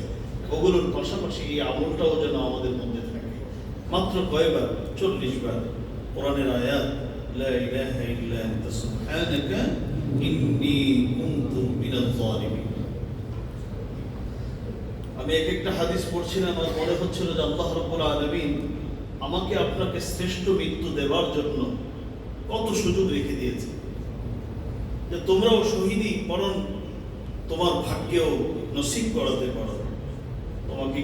ওগুলোর পাশাপাশি এই আমলটাও যেন আমাদের মধ্যে থাকে। মাত্র কয়বার? 40 বার। কোরআনের আয়াত লা ইলাহা ইল্লা আনতা সুবহানাকা ইন্নী কুনতু মিনাল যালিমিন। আমি একটা হাদিস পড়ছিলাম আর মনে হচ্ছিল যে আল্লাহ রাব্বুল আলামিন আমাকে আপনাকে শ্রেষ্ঠ মৃত্যু দেওয়ার জন্য কত সুযোগ রেখে দিয়েছে, যে তোমরাও শহীদি মরণ তোমার ভাগ্যেও নসিব করাতে পারো। তোমাকে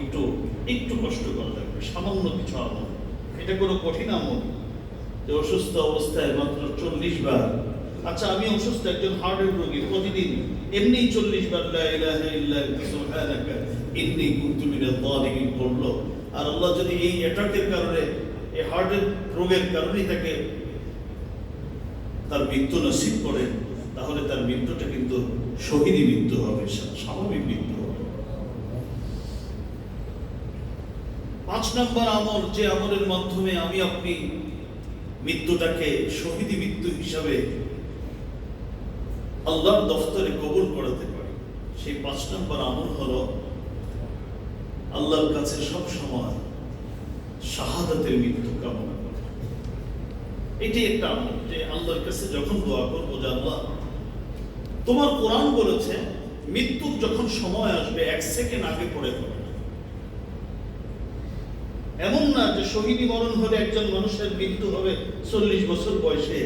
একটু কষ্ট করা লাগবে, সামান্য কিছু আমল, এটা কোনো কঠিন আমল যে অসুস্থ অবস্থায় মাত্র 40 বার। আচ্ছা, আমি অসুস্থ, একজন হার্টের রোগী, প্রতিদিন এমনি 40 বার লা ইলাহা ইল্লা আনতা সুবহানাকা ইন্নী কুনতু মিনাল যালিমিন পড়লো, আর আল্লাহ যদি এই অ্যাটাকের কারণে, এই হার্টের রোগের কারণেই তাকে তার মৃত্যু নসিব করে, তাহলে তার মৃত্যুটা কিন্তু শহীদি মৃত্যু হবে, স্বাভাবিক মৃত্যু হবে। 5 নম্বর আমল, যে আমলের মাধ্যমে আমি আপনি মৃত্যুটাকে শহীদি মৃত্যু হিসাবে আল্লাহর দফতরে কবুল করাতে পারি, সেই 5 নম্বর আমল হলো আল্লাহর কাছে সব সময় শাহাদাতের মৃত্যু কামনা করা। এটি একটা আমল যে আল্লাহর কাছে যখন দোয়া করবো যে আল্লাহ তোমার কোরআন বলেছে মৃত্যুর যখন সময় আসবে 1 সেকেন্ড আগে পড়ে যাবে। এমন না যে শহীদি মরণ হলে একজন মানুষের মৃত্যু হবে 40 বছর বয়সে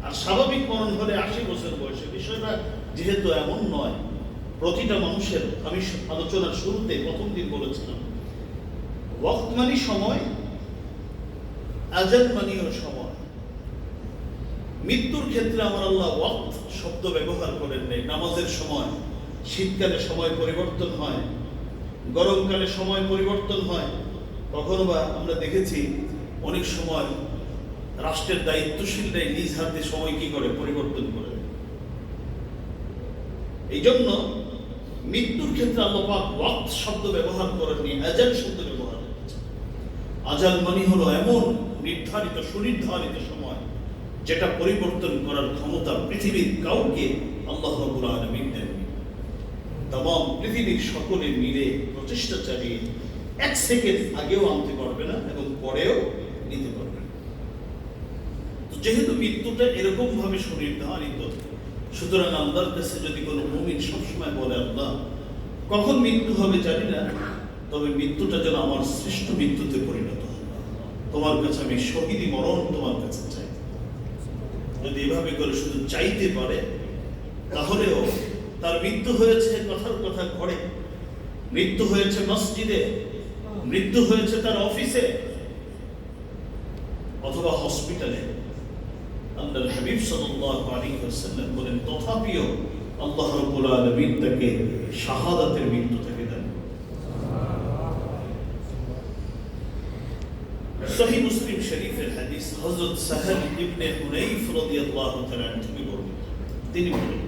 আর স্বাভাবিক মরণ হলে 80 বছর বয়সে। বিষয়টা যেহেতু এমন নয়, প্রতিটা মানুষের, আমি আলোচনার শুরুতে প্রথম দিন বলেছিলাম, ওয়াক্ত মানে সময়, আজাল মানেও সময়। মৃত্যুর ক্ষেত্রে আমার আল্লাহ ওয়াক্ত শব্দ ব্যবহার করেন নেই। নামাজের সময়, শীতকালে সময় পরিবর্তন হয়, গরমকালে সময় পরিবর্তন হয়, কখনো বা আমরা দেখেছি অনেক সময় রাষ্ট্রের দায়িত্বশীলরাই নিজ হাতে সময় কি করে পরিবর্তন করে। এই জন্য মৃত্যুর ক্ষেত্রে আল্লাহ পাক ওয়াক্ত শব্দ ব্যবহার করেননি, আজাল শব্দ ব্যবহার করেছেন। আজাল মানে হলো এমন নির্ধারিত, সুনির্ধারিত সময় যেটা পরিবর্তন করার ক্ষমতা পৃথিবীর কাউকে আল্লাহ রাব্বুল আলামিন দেননি। তামাম পৃথিবীর সকলে মিলে প্রচেষ্টা চালিয়ে 1 সেকেন্ড আগেও আনতে পারবে না এবং পরেও নিতে পারবে না। তো যেহেতু মৃত্যুটা এরকম ভাবে সুনির্ধারিত, সুতরাং আল্লাহর কাছে যদি কোনো মুমিন সবসময় বলে আল্লাহ কখন মৃত্যু হবে জানি না, তবে মৃত্যুটা যেন আমার শ্রেষ্ঠ মৃত্যুতে পরিণত হয়, তোমার কাছে আমি শহীদি মরণ তোমার কাছে চাই। যদি এভাবে করে শুধু চাইতে পারে তাহলেও তার মৃত্যু হয়েছে কথার কথা ঘরে, মৃত্যু হয়েছে মসজিদে, মৃত্যু হয়েছে তার অফিসে অথবা হসপিটালে, আল্লাহর হাবিব সাল্লাল্লাহু আলাইহি ওয়াসাল্লাম বলেন তথাপিও আল্লাহ রাব্বুল আলামিন তাকে শাহাদাতের মৃত্যু থেকে দেন। সহিহ মুসলিম শরীফের হাদিস হযরত সাহেল ইবনে হুনাইফ রাদিয়াল্লাহু তাআলা থেকে বর্ণিত, তিনি বলেন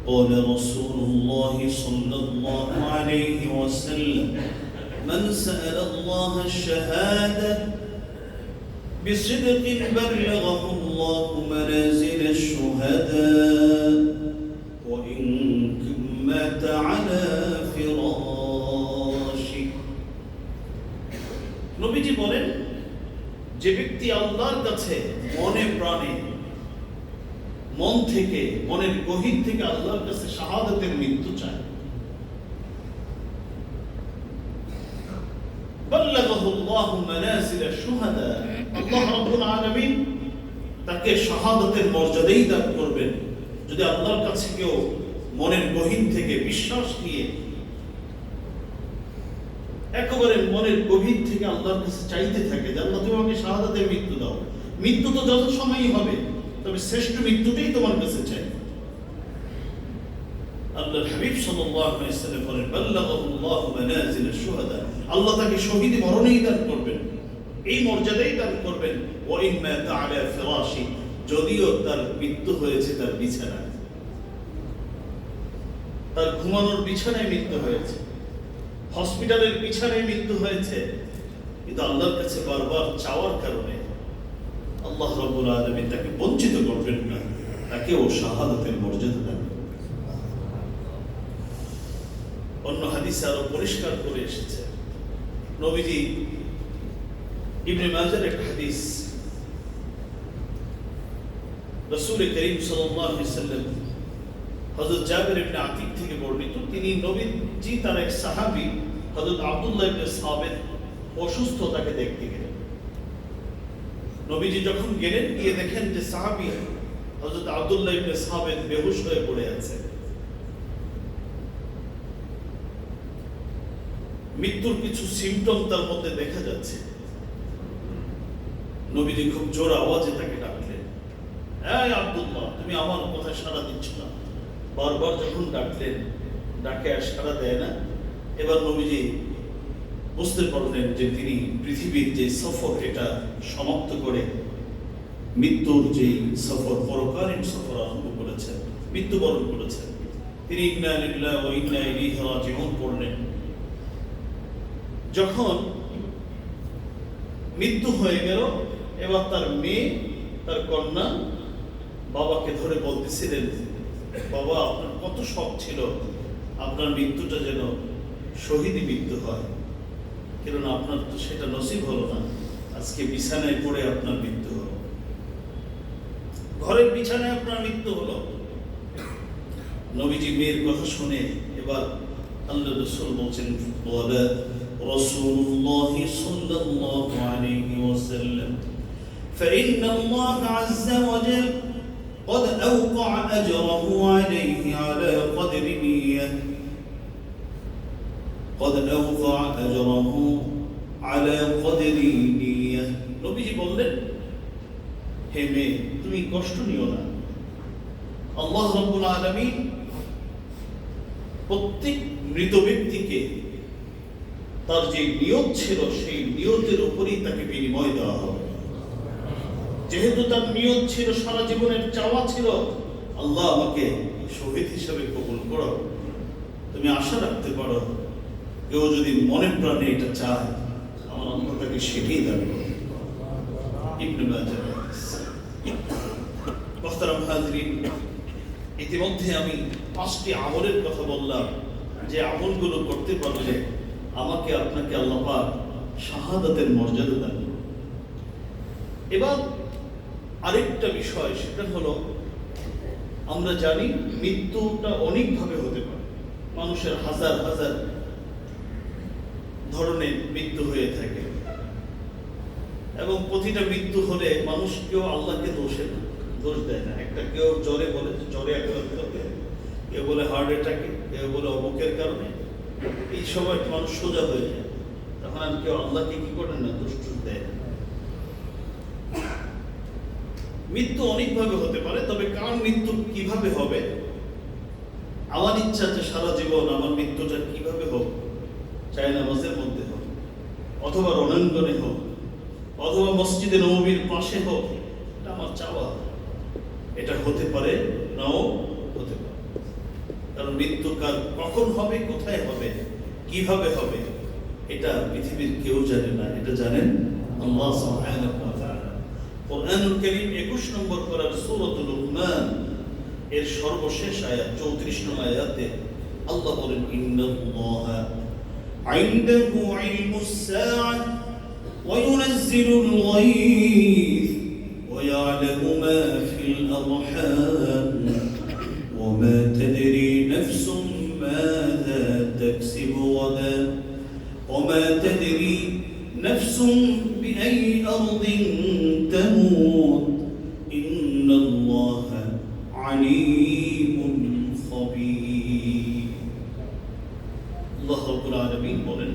قال رسول الله صلى الله عليه وسلم من سأل الله الشهادة بصدق بلغه الله منازل الشهداء وإن مات على فراشه নবীজি বলেন যে ব্যক্তি আল্লাহর কাছে মনে প্রাণে মন থেকে মনের গহীন থেকে আল্লাহর কাছে শাহাদাতের মৃত্যু চায় বাল্লাগাহু আল্লাহু মানাজিল আশ-শুহাদা আল্লাহ রাব্বুল আলামিন তাকে শাহাদাতের মর্যাদাই দান করবেন যদি আল্লাহর কাছে কেউ মনের গহীন থেকে বিশ্বাস নিয়ে একেবারে মনের গভীর থেকে আল্লাহর কাছে চাইতে থাকে যে আল্লাহ তুমি আমাকে শাহাদাতের মৃত্যু দাও মৃত্যু তো যত সময়ই হবে তবে শ্রেষ্ঠ মৃত্যুটাই তোমার কাছে চাই আল্লাহর হাবিব সাল্লাল্লাহু আলাইহি ওয়াসাল্লাম বলেন বাল্লাগাহু আল্লাহু মানাজিল আশ-শুহাদা আল্লাহ তাকে শহীদ মরণই দান করবেন এই মর্যাদাই দান করবেন ওয়া ইন মাতা আলা ফিরাশি যদিও তার মৃত্যু হয়েছে তার বিছানায় তার ঘুমানোর বিছানায় মৃত্যু হয়েছে হসপিটালের বিছানায় মৃত্যু হয়েছে কিন্তু আল্লাহর কাছে বারবার চাওয়ার কারণে আল্লাহ রাব্বুল আলামিন তাকে বঞ্চিত করবেন না তাকে ও শাহাদাতের মর্যাদা দেন অন্য হাদিসে আরো পরিষ্কার করে এসেছে নবীজি ইবনে মাজার এক হাদিস রাসূল করিম সাল্লাল্লাহু আলাইহি ওয়াসাল্লাম হযরত জাবির ইবনে আতিক থেকে বর্ণিত তিনি নবীজি তার এক সাহাবী হযরত আব্দুল্লাহ ইবনে সাবিত অসুস্থ তাকে দেখতে গেলেন নবীজি যখন গেলেন গিয়ে দেখেন যে সাহাবী হযরত আব্দুল্লাহ ইবনে সাবিত বেহুশ হয়ে পড়ে আছে মৃত্যুর কিছু সিম্পটম তার মধ্যে দেখা যাচ্ছে নবীজি খুব জোর আওয়াজে তাকে ডাকলেন এই আব্দুল্লাহ তুমি আমার কথা সাড়া দিচ্ছ না বারবার যখন ডাকলেন ডাকে আর সাড়া দেয় না এবার নবীজি বুঝতে পারলেন যে তিনি পৃথিবীর যে সফর এটা সমাপ্ত করে মৃত্যুর যে সফর পরকালীন সফর আরম্ভ করেছেন মৃত্যুবরণ করেছেন তিনি ইন্না লিল্লাহি ওয়া ইন্না ইলাইহি রাজিউন পড়লেন যখন মৃত্যু হয়ে গেল এবার তার মেয়ে তার কন্যা বাবাকে ধরে বলতেছিলেন বাবা আপনার কত শখ ছিল আপনার মৃত্যুটা যেন শহীদি মৃত্যু হয় কারণ আপনার তো সেটা নসিব হলো না আজকে বিছানায় পড়ে আপনার মৃত্যু হলো ঘরের বিছানায় আপনার মৃত্যু হলো নবীজি মেয়ের কথা শুনে এবার আল্লাহ রাসূল বলছেন বলা রাসূলুল্লাহ সাল্লাল্লাহু আলাইহি ওয়াসাল্লাম فإن الله عز وجل قد أوقع أجره عليه على قدر نية قد أوقع أجره على قدر نية নবীজি বললেন হে মেয়ে তুমি কষ্ট নিও না আল্লাহ রাব্বুল আলামিন প্রত্যেক মৃত ব্যক্তিকে তার যে নিয়ত ছিল সেই নিয়তের উপরই তাকে বিনিময় দেওয়া হবে যেহেতু তার নিয়ত ছিল সারা জীবনের চাওয়া ছিল আল্লাহ আমাকে শহীদ হিসেবে কবুল করো তুমি আশা রাখতে পারো কেউ যদি মনে প্রাণে এটা চায় আমার আল্লাহ তাকে সেটাই দান করবে ইবনে মাজাহ মুহতারাম হাজরিন ইতিমধ্যে আমি 5টি আমলের কথা বললাম যে আমলগুলো করতে পারলে আমাকে আপনাকে আল্লাহ পাক শাহাদাতের মর্যাদা দান করবে এবার আরেকটা বিষয় সেটা হলো আমরা জানি মৃত্যুটা অনেকভাবে হতে পারে মানুষের হাজার হাজার ধরনের মৃত্যু হয়ে থাকে এবং প্রতিটা মৃত্যু হলে মানুষ কেউ আল্লাহকে দোষ দেয় না একটা কেউ জ্বরে বলে জ্বরে আক্রান্ত হবে কেউ বলে হার্ট অ্যাটাকে কেউ বলে অমুকের কারণে এই সময় মানুষ সোজা হয়ে যায় তখন আর কেউ আল্লাহকে কি করেন না দোষ দেয় না মৃত্যু অনেকভাবে হতে পারে তবে কার মৃত্যু কিভাবে হবে আমার ইচ্ছা যে সারা জীবন আমার মৃত্যুটা কিভাবে হোক চাই নামাজের মধ্যে হোক অথবা রণাঙ্গনে হোক অথবা মসজিদে নববীর পাশে হোক এটা আমার চাওয়া এটা হতে পারে নাও হতে পারে। কারণ মৃত্যুর কাল কখন হবে, কোথায় হবে, কিভাবে হবে, এটা পৃথিবীর কেউ জানে না, এটা জানেন আল্লাহ সুবহানাহু ওয়া তাআলা। কুরআনুল কারীম 21 নম্বর সূরার সূরাতুল লুকমান এর সর্বশেষ আয়াত 34 নং আয়াতে আল্লাহ বলেন, ইন্নাল্লাহা ইনদাহু ইলমুস সাআহ ওয়া ইউনাজ্জিলুল গায়থ ওয়া ইয়ালামু মা ফিল আরহাম ওয়া মা তাদরি নাফসুম মাযা তাকসিবু গাদা ওয়া মা তাদরি নাফসুম বিআই আরদিন তামুত ইন্নাল্লাহা আলিমুন খাবীর। আল্লাহ রাব্বুল আলামিন বলেন,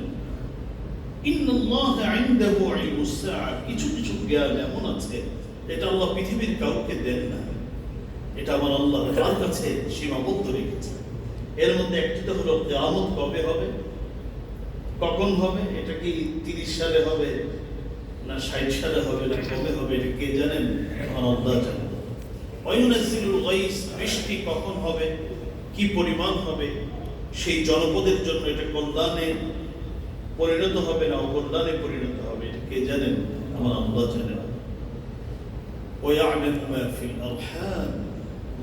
ইন্নাল্লাহা ইনদাহু ইলমুস সাআহ, কিছু কিছু জ্ঞান এমন আছে এটা আল্লাহ পৃথিবীর কাউকে দেন না, এটা আমার আল্লাহ তার কাছে সীমাবদ্ধ রেখেছে। এর মধ্যে একটি হলো কিয়ামত কবে হবে, কখন হবে, এটা কি 30 সালে হবে না 60 সালে হবে না কবে হবে, এটা কে জানেন? আমার আল্লাহ জানেন। ওয়ায়ুনাজ্জিলুল গায়স, বৃষ্টি কখন হবে, কি পরিমাণ হবে, সেই জনপদের জন্য এটা কল্যাণে পরিণত হবে না অকল্যাণে পরিণত হবে, এটা কে জানেন? আমার আল্লাহ জানেন। ওয়া ইয়ালামু মা ফিল আরহাম,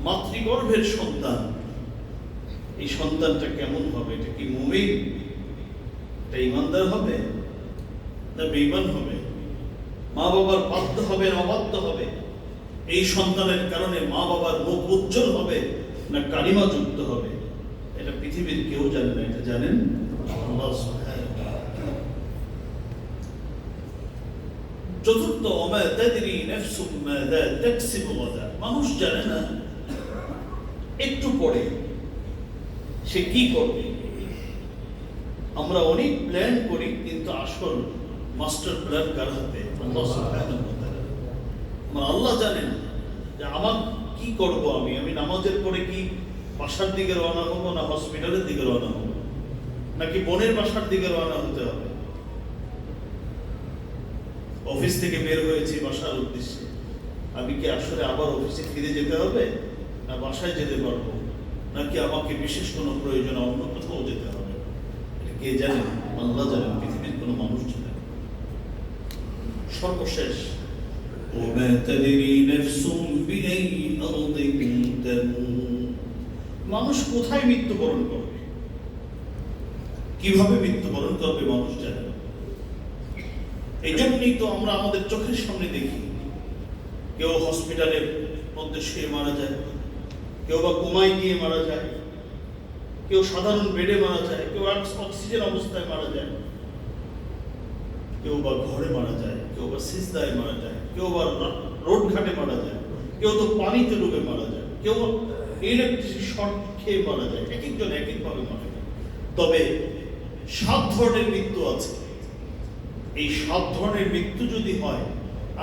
মাতৃগর্ভের সন্তান, এই সন্তানটা কেমন হবে, এটা কি মুমিন, এটা ঈমানদার হবে না বেঈমান হবে, মা বাবার বাধ্য হবে না অবাধ্য হবে, এই সন্তানের কারণে মা বাবার মুখ উজ্জ্বল হবে না কালিমা যুক্ত হবে, এটা পৃথিবীর কেউ জানে না, এটা জানেন আল্লাহ সুবহানাহু ওয়া তাআলা। চতুর্থ, ওমা তাদরি নাফসুম মাযা তাকসিবু গাদা, মানুষ জানে না একটু পরে সে কি করবে। আমরা অনেক প্ল্যান করি, কিন্তু আসল মাস্টার প্ল্যান কার হাতে? আল্লাহ সুবহানাহু ওয়া তাআলা। আমার আল্লাহ জানেন যে আমার কি করব, আমি নামাজের পরে কি বাসার দিকে রওনা হবো না হসপিটালের দিকে রওনা হবো, নাকি বোনের বাসার দিকে রওনা হতে হবে। অফিস থেকে বের হয়েছি বাসার উদ্দেশ্যে, আমি কি আসলে আবার অফিসে ফিরে যেতে হবে, না বাসায় যেতে পারবো, নাকি আমাকে বিশেষ কোনো প্রয়োজন অন্য কোথাও যেতে হবে, এটা কে জানেন? আল্লাহ জানেন, পৃথিবীর কোনো মানুষ জানেন। সর্বশেষ, ওমা তাদরি নাফসুম বিআই আরদিন তামুত, মানুষ কোথায় মৃত্যুবরণ করবে, কিভাবে মৃত্যুবরণ করবে মানুষ জানে না। এই জন্যই তো আমরা আমাদের চোখের সামনে দেখি, কেউ হসপিটালের মধ্যে শুয়ে মারা যায়, কেউ বা কোমায় গিয়ে মারা যায়, কেউ সাধারণ বেডে মারা যায়, কেউ অক্সিজেন অবস্থায় মারা যায়, কেউ বা ঘরে মারা যায়, কেউ বা সিজদায় মারা যায়, কেউ বা রোড ঘাটে মারা যায়, কেউ তো পানিতে ডুবে মারা যায়, কেউ ইলেকট্রিসিটি শর্ট খেয়ে মারা যায়, এক একজন এক একভাবে মারা যায়। তবে 7 ধরনের মৃত্যু আছে। এই 7 ধরনের মৃত্যু যদি হয়,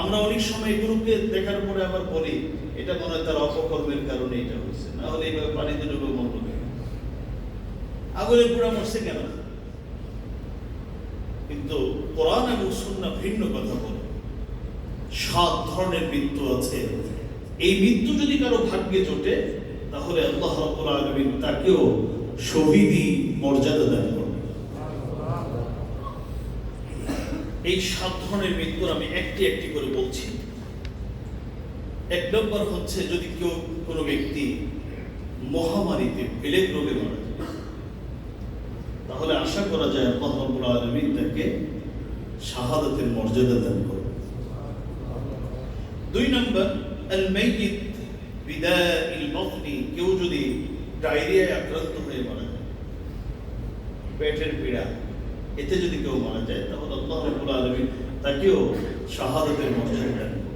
আমরা অনেক সময় এগুলোকে দেখার পরে আবার বলি এটা মনে হয় তার অপকর্মের কারণে এটা হয়েছে, না হলে এইভাবে পানিতে ডুবে মরল কেন, আগুনে পুরা মরছে কেন। কিন্তু কোরআন এবং সুন্নাহ ভিন্ন কথা বলে। 7 ধরনের মৃত্যু আছে। এই মৃত্যু যদি কারো ভাগ্যে জোটে, তাহলে আল্লাহ রাব্বুল আলামিন তাকেও শহীদি মর্যাদা দান করবে। এই 7 ধরনের মৃত্যুর আমি একটি একটি করে বলছি। 1 নম্বর হচ্ছে, যদি কেউ কোনো ব্যক্তি মহামারীতে প্লেগ রোগে মারা যায়, তাহলে আশা করা যায় আল্লাহ রাব্বুল আলামিন তাকে শাহাদাতের মর্যাদা দান করবেন। 2 নম্বর, আল মাইয়িত বিদাইল বাতনি, কেউ যদি ডায়রিয়ায় আক্রান্ত হয়ে মারা যায়, পেটের পীড়া, এতে যদি কেউ মারা যায়, তাহলে আল্লাহ রাব্বুল আলামিন তাকেও শাহাদাতের মর্যাদা দান করবেন।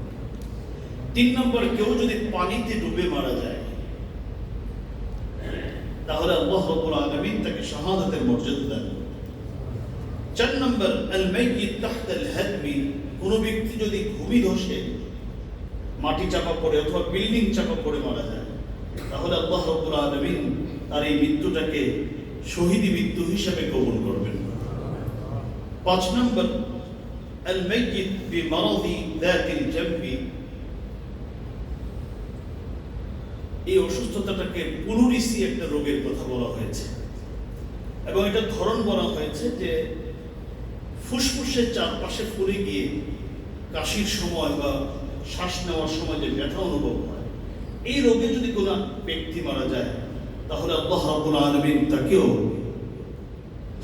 3 নম্বর, কেউ যদি পানিতে ডুবে মারা যায়, তাহলে আল্লাহ রাব্বুল আলামিন তাকে শাহাদাতের মর্যাদা দান করবেন। 4 নম্বর, আল মাইয়িত তাহতা আল হাদমি, কোন ব্যক্তি যদি ভূমিধসে মাটি চাপা পড়ে অথবা বিল্ডিং চাপা পড়ে মারা যায়, তাহলে আল্লাহ রাব্বুল আলামিন তার এই মৃত্যুটাকে শহীদি মৃত্যু হিসেবে কবুল করবেন। 5 নম্বর, আল মাইয়িত বিমারাদি যাতিল জামবি, এই অসুস্থতাটাকে পুলুরিসি একটা রোগের কথা বলা হয়েছে, এবং এটা ধরন বলা হয়েছে যে ফুসফুসের চারপাশে ফুলে গিয়ে কাশির সময় বা শ্বাস নেওয়ার সময় যে ব্যথা অনুভব হয়, এই রোগে যদি কোনো ব্যক্তি মারা যায় তাহলে আল্লাহ রাব্বুল আলামিন তাকেও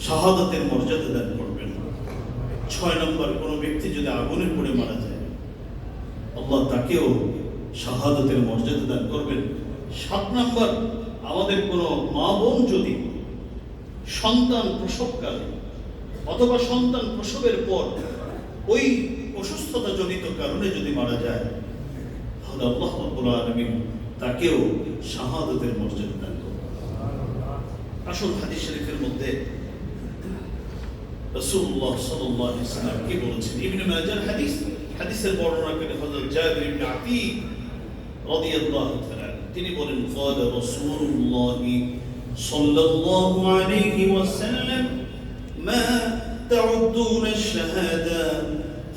শাহাদাতের মর্যাদা দান করবেন। 6 নম্বর, কোনো ব্যক্তি যদি আগুনে পড়ে মারা যায় আল্লাহ তাকেও শাহাদাতের মর্যাদা দান করবেন। 7 নম্বর, আমাদের কোনো মা বোন যদি সন্তান প্রসবকালে অথবা সন্তান প্রসবের পর ওই অসুস্থতা জনিত কারণে যদি মারা যায় তাহলে আল্লাহ রাব্বুল আলামিন তাকেও শাহাদাতের মর্যাদা দান করবেন। আসল হাদিস শরীফের মধ্যে রাসূলুল্লাহ সাল্লাল্লাহু আলাইহি ওয়াসাল্লাম কি বলেছেন? ইবনে মাজাহ হাদিসের বর্ণনা করে হযরত জাবির ইবনে আতীক রাদিয়াল্লাহু তাআলা তিনি বলেন, ক্বালা রাসূলুল্লাহ সাল্লাল্লাহু আলাইহি ওয়াসাল্লাম মা تعدون الشهادة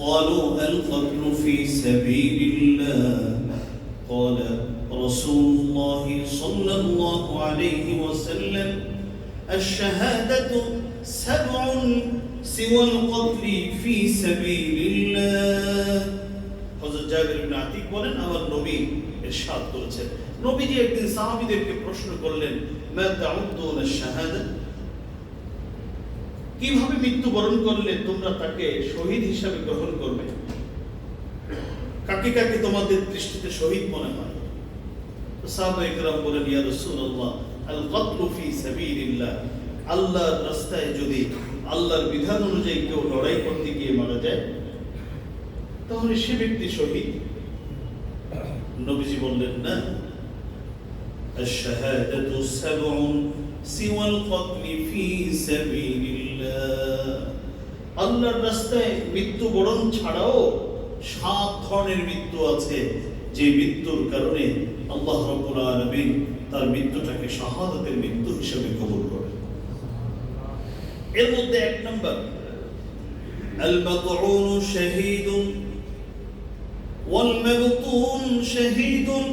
قالوا القتل في سبيل الله قال رسول الله صلى الله عليه وسلم الشهادة 7 سوى القتل في سبيل الله হযরত জাবির ইবনে আতীক বলেন, আমার নবী ইরশাদ করেছেন, নবীজি একদিন সাহাবীদেরকে প্রশ্ন করলেন, মা তাউদ্দুন আশ-শাহাদা, কিভাবে মৃত্যুবরণ করলে তোমরা তাকে শহীদ হিসাবে গ্রহণ করবে? কাকে কাকে তোমাদের দৃষ্টিতে শহীদ মনে হয়? সাহাবায়ে কেরাম বলেন, ইয়া রাসূলুল্লাহ আল কতলু ফি সাবিলিল্লাহ, আল্লাহর রাস্তায় যদি আল্লাহর বিধান অনুযায়ী কেউ লড়াই করতে গিয়ে মারা যায় তাহলে সে ব্যক্তি শহীদ। নবীজি বললেন, না, আশ-শাহাদাতু 7 সিওয়াল কতলি ফি সাবিলিল্লাহ, আল্লাহর রাস্তায় মৃত্যুবরণ ছাড়াও 7 ধরনের মৃত্যু আছে যে মৃত্যুর কারণে আল্লাহ রাব্বুল আলামিন তার মৃত্যুটাকে শাহাদাতের মৃত্যু হিসেবে কবুল করেন। এর মধ্যে 1 নম্বর, আল মাতউন শাহীদুন ওয়াল মাবতুন শাহীদুন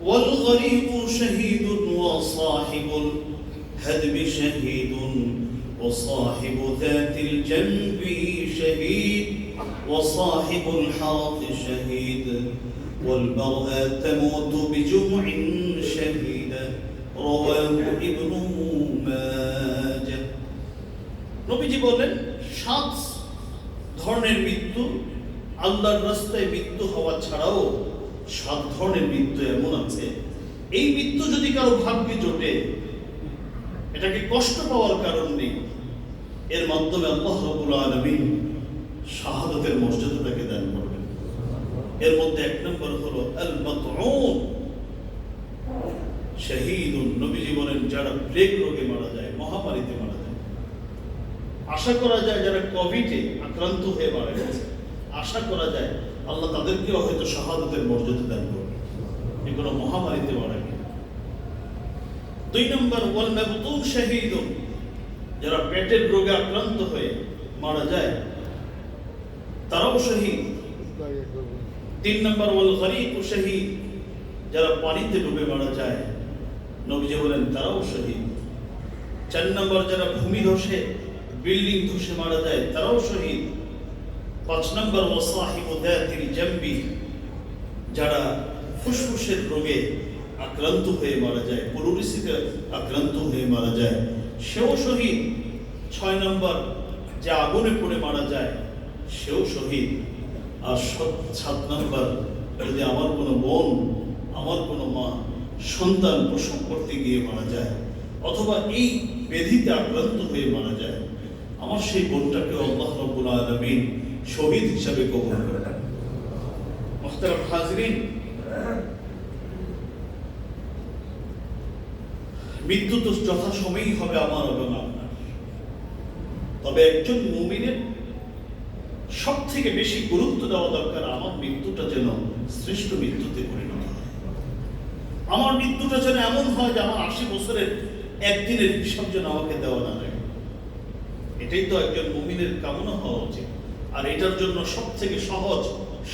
ওয়াল গরীব শাহীদুন ওয়া সাহিবুল হাদবি শাহীদুন ওয়া সাহিবু যাতিল জানবি শাহীদ ওয়া সাহিবুল হারাত শাহীদ ওয়াল বারআ তামুতু বিজুমইন শাহীদা রাওয়াহু ইবনু মাজাহ। নবীজি বলেন 7 ধরনের মৃত্যু, আল্লাহর রাস্তায় মৃত্যু হওয়া ছাড়াও 7 ধরনের মৃত্যু এমন আছে, এই মৃত্যু যদি কারো ভাগ্যে জোটে এটাকে কষ্ট পাওয়ার কারণ নেই, এর মাধ্যমে আল্লাহ রাব্বুল আলামিন শাহাদাতের মর্যাদা তাকে দান করবেন। এর মধ্যে 1 নম্বর হলো আল মাতউন শাহীদুন, নবীজি বলেন যারা প্লেগ রোগে মারা যায়, মহামারীতে মারা যায়, আশা করা যায় যারা কোভিডে আক্রান্ত হয়ে মারা গেছে, আশা করা যায় আল্লাহ তাদেরকেও হয়তো শাহাদাতের মর্যাদা দান করবেন, এগুলো মহামারীতে মারা গেছে। 2 নম্বর ওয়াল মাবতুন শাহীদুন, যারা পেটের রোগে আক্রান্ত হয়ে মারা যায় তারাও শহীদ। 3 নম্বর ওয়াল গরীক শাহীদ, যারা পানিতে ডুবে মারা যায় নবীজি বলেন তারাও শহীদ। 4 নম্বর যারা ভূমি ধসে বিল্ডিং ধসে মারা যায় তারাও শহীদ। 5 নম্বর ওয়া সাহিবু যাতিল জানবি, যারা ফুসফুসের রোগে আক্রান্ত হয়ে মারা যায়, প্লুরিসিতে আক্রান্ত হয়ে মারা যায়, সেও শহীদ। 6 নম্বর যে আগুনে পড়ে মারা যায় সেও শহীদ। আর 7 নম্বর যদি আমার কোনো বোন, আমার কোনো মা সন্তান প্রসব করতে গিয়ে মারা যায় অথবা এই ব্যাধিতে আক্রান্ত হয়ে মারা যায়, আমার সেই বোনটাকে আল্লাহ রাব্বুল আলামিন শহীদ হিসাবে কবুল করেন। মুহতারাম হাজরিন, মৃত্যু তো যথাসময়েই হবে আমার এবং আপনার, তবে একজন মুমিনের সব থেকে বেশি গুরুত্ব দেওয়া দরকার আমার মৃত্যুটা যেন শ্রেষ্ঠ মৃত্যুতে পরিণত হয়। আমার মৃত্যুটা যেন এমন হয় যে আমার 80 বছরের একদিনের হিসাব যেন আমাকে দেওয়া না লাগে। এটাই তো একজন মুমিনের কামনা হওয়া উচিত। আর এটার জন্য সব থেকে সহজ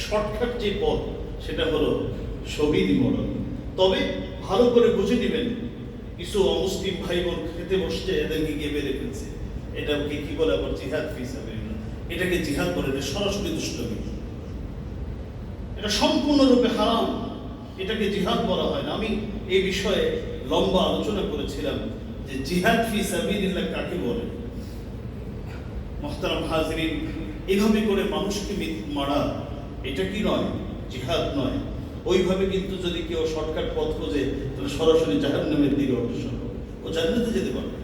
শর্টকাট যে পথ সেটা হলো শহীদ মরণ। তবে ভালো করে বুঝে নেবেন। কিছু অমুসলিম ভাই বোন খেতে বসছে, এদেরকে গিয়ে বেড়ে ফেলছে। এটাকে কি বলে আবার জিহাদ ফি সাবিলিল্লাহ। এটাকে জিহাদ বলে, এটা সরাসরি দুষ্টমি, এটা সম্পূর্ণরূপে হারাম, এটাকে জিহাদ বলা হয় না। আমি এই বিষয়ে লম্বা আলোচনা করেছিলাম যে জিহাদ ফি সাবিলিল্লাহ কাকে বলে। মুহতারাম হাজিরিন, এভাবে করে মানুষকে মারা এটা কি নয়, জিহাদ নয়। ওইভাবে কিন্তু যদি কেউ শর্টকাট পথ খোঁজে তাহলে সরাসরি জাহান্নামের দিকে অগ্রসর হবে, ও জান্নাতে যেতে পারবে।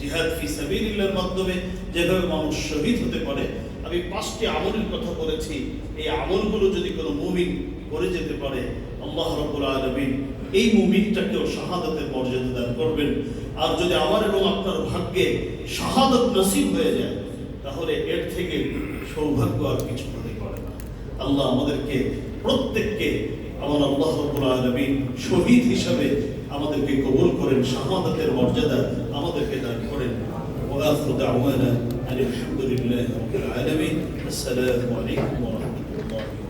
জিহাদ ফি সাবিলিল্লাহর মাধ্যমে যেভাবে মানুষ শহীদ হতে পারে, আমি 5টি আমলের কথা বলেছি। এই আমলগুলো যদি কোনো মুমিন করে যেতে পারে, আল্লাহ রাব্বুল আলামিন এই মুমিনটাকেও শাহাদাতের মর্যাদা দান করবেন। আর যদি আমার এবং আপনার ভাগ্যে শাহাদাত নসিব হয়ে যায়, তাহলে এর থেকে সৌভাগ্য আর কিছু হতে পারে না। আল্লাহ আমাদেরকে প্রত্যেককে, আমার আল্লাহ রাব্বুল আলামিন শহীদ হিসাবে আমাদেরকে কবুল করেন, শাহাদাতের মর্যাদা আমাদেরকে দান করেন। ওয়া আখিরু দাওয়ানা আলহামদুলিল্লাহি রাব্বিল আলামিন। আসসালামু আলাইকুম ওয়া রাহমাতুল্লাহি।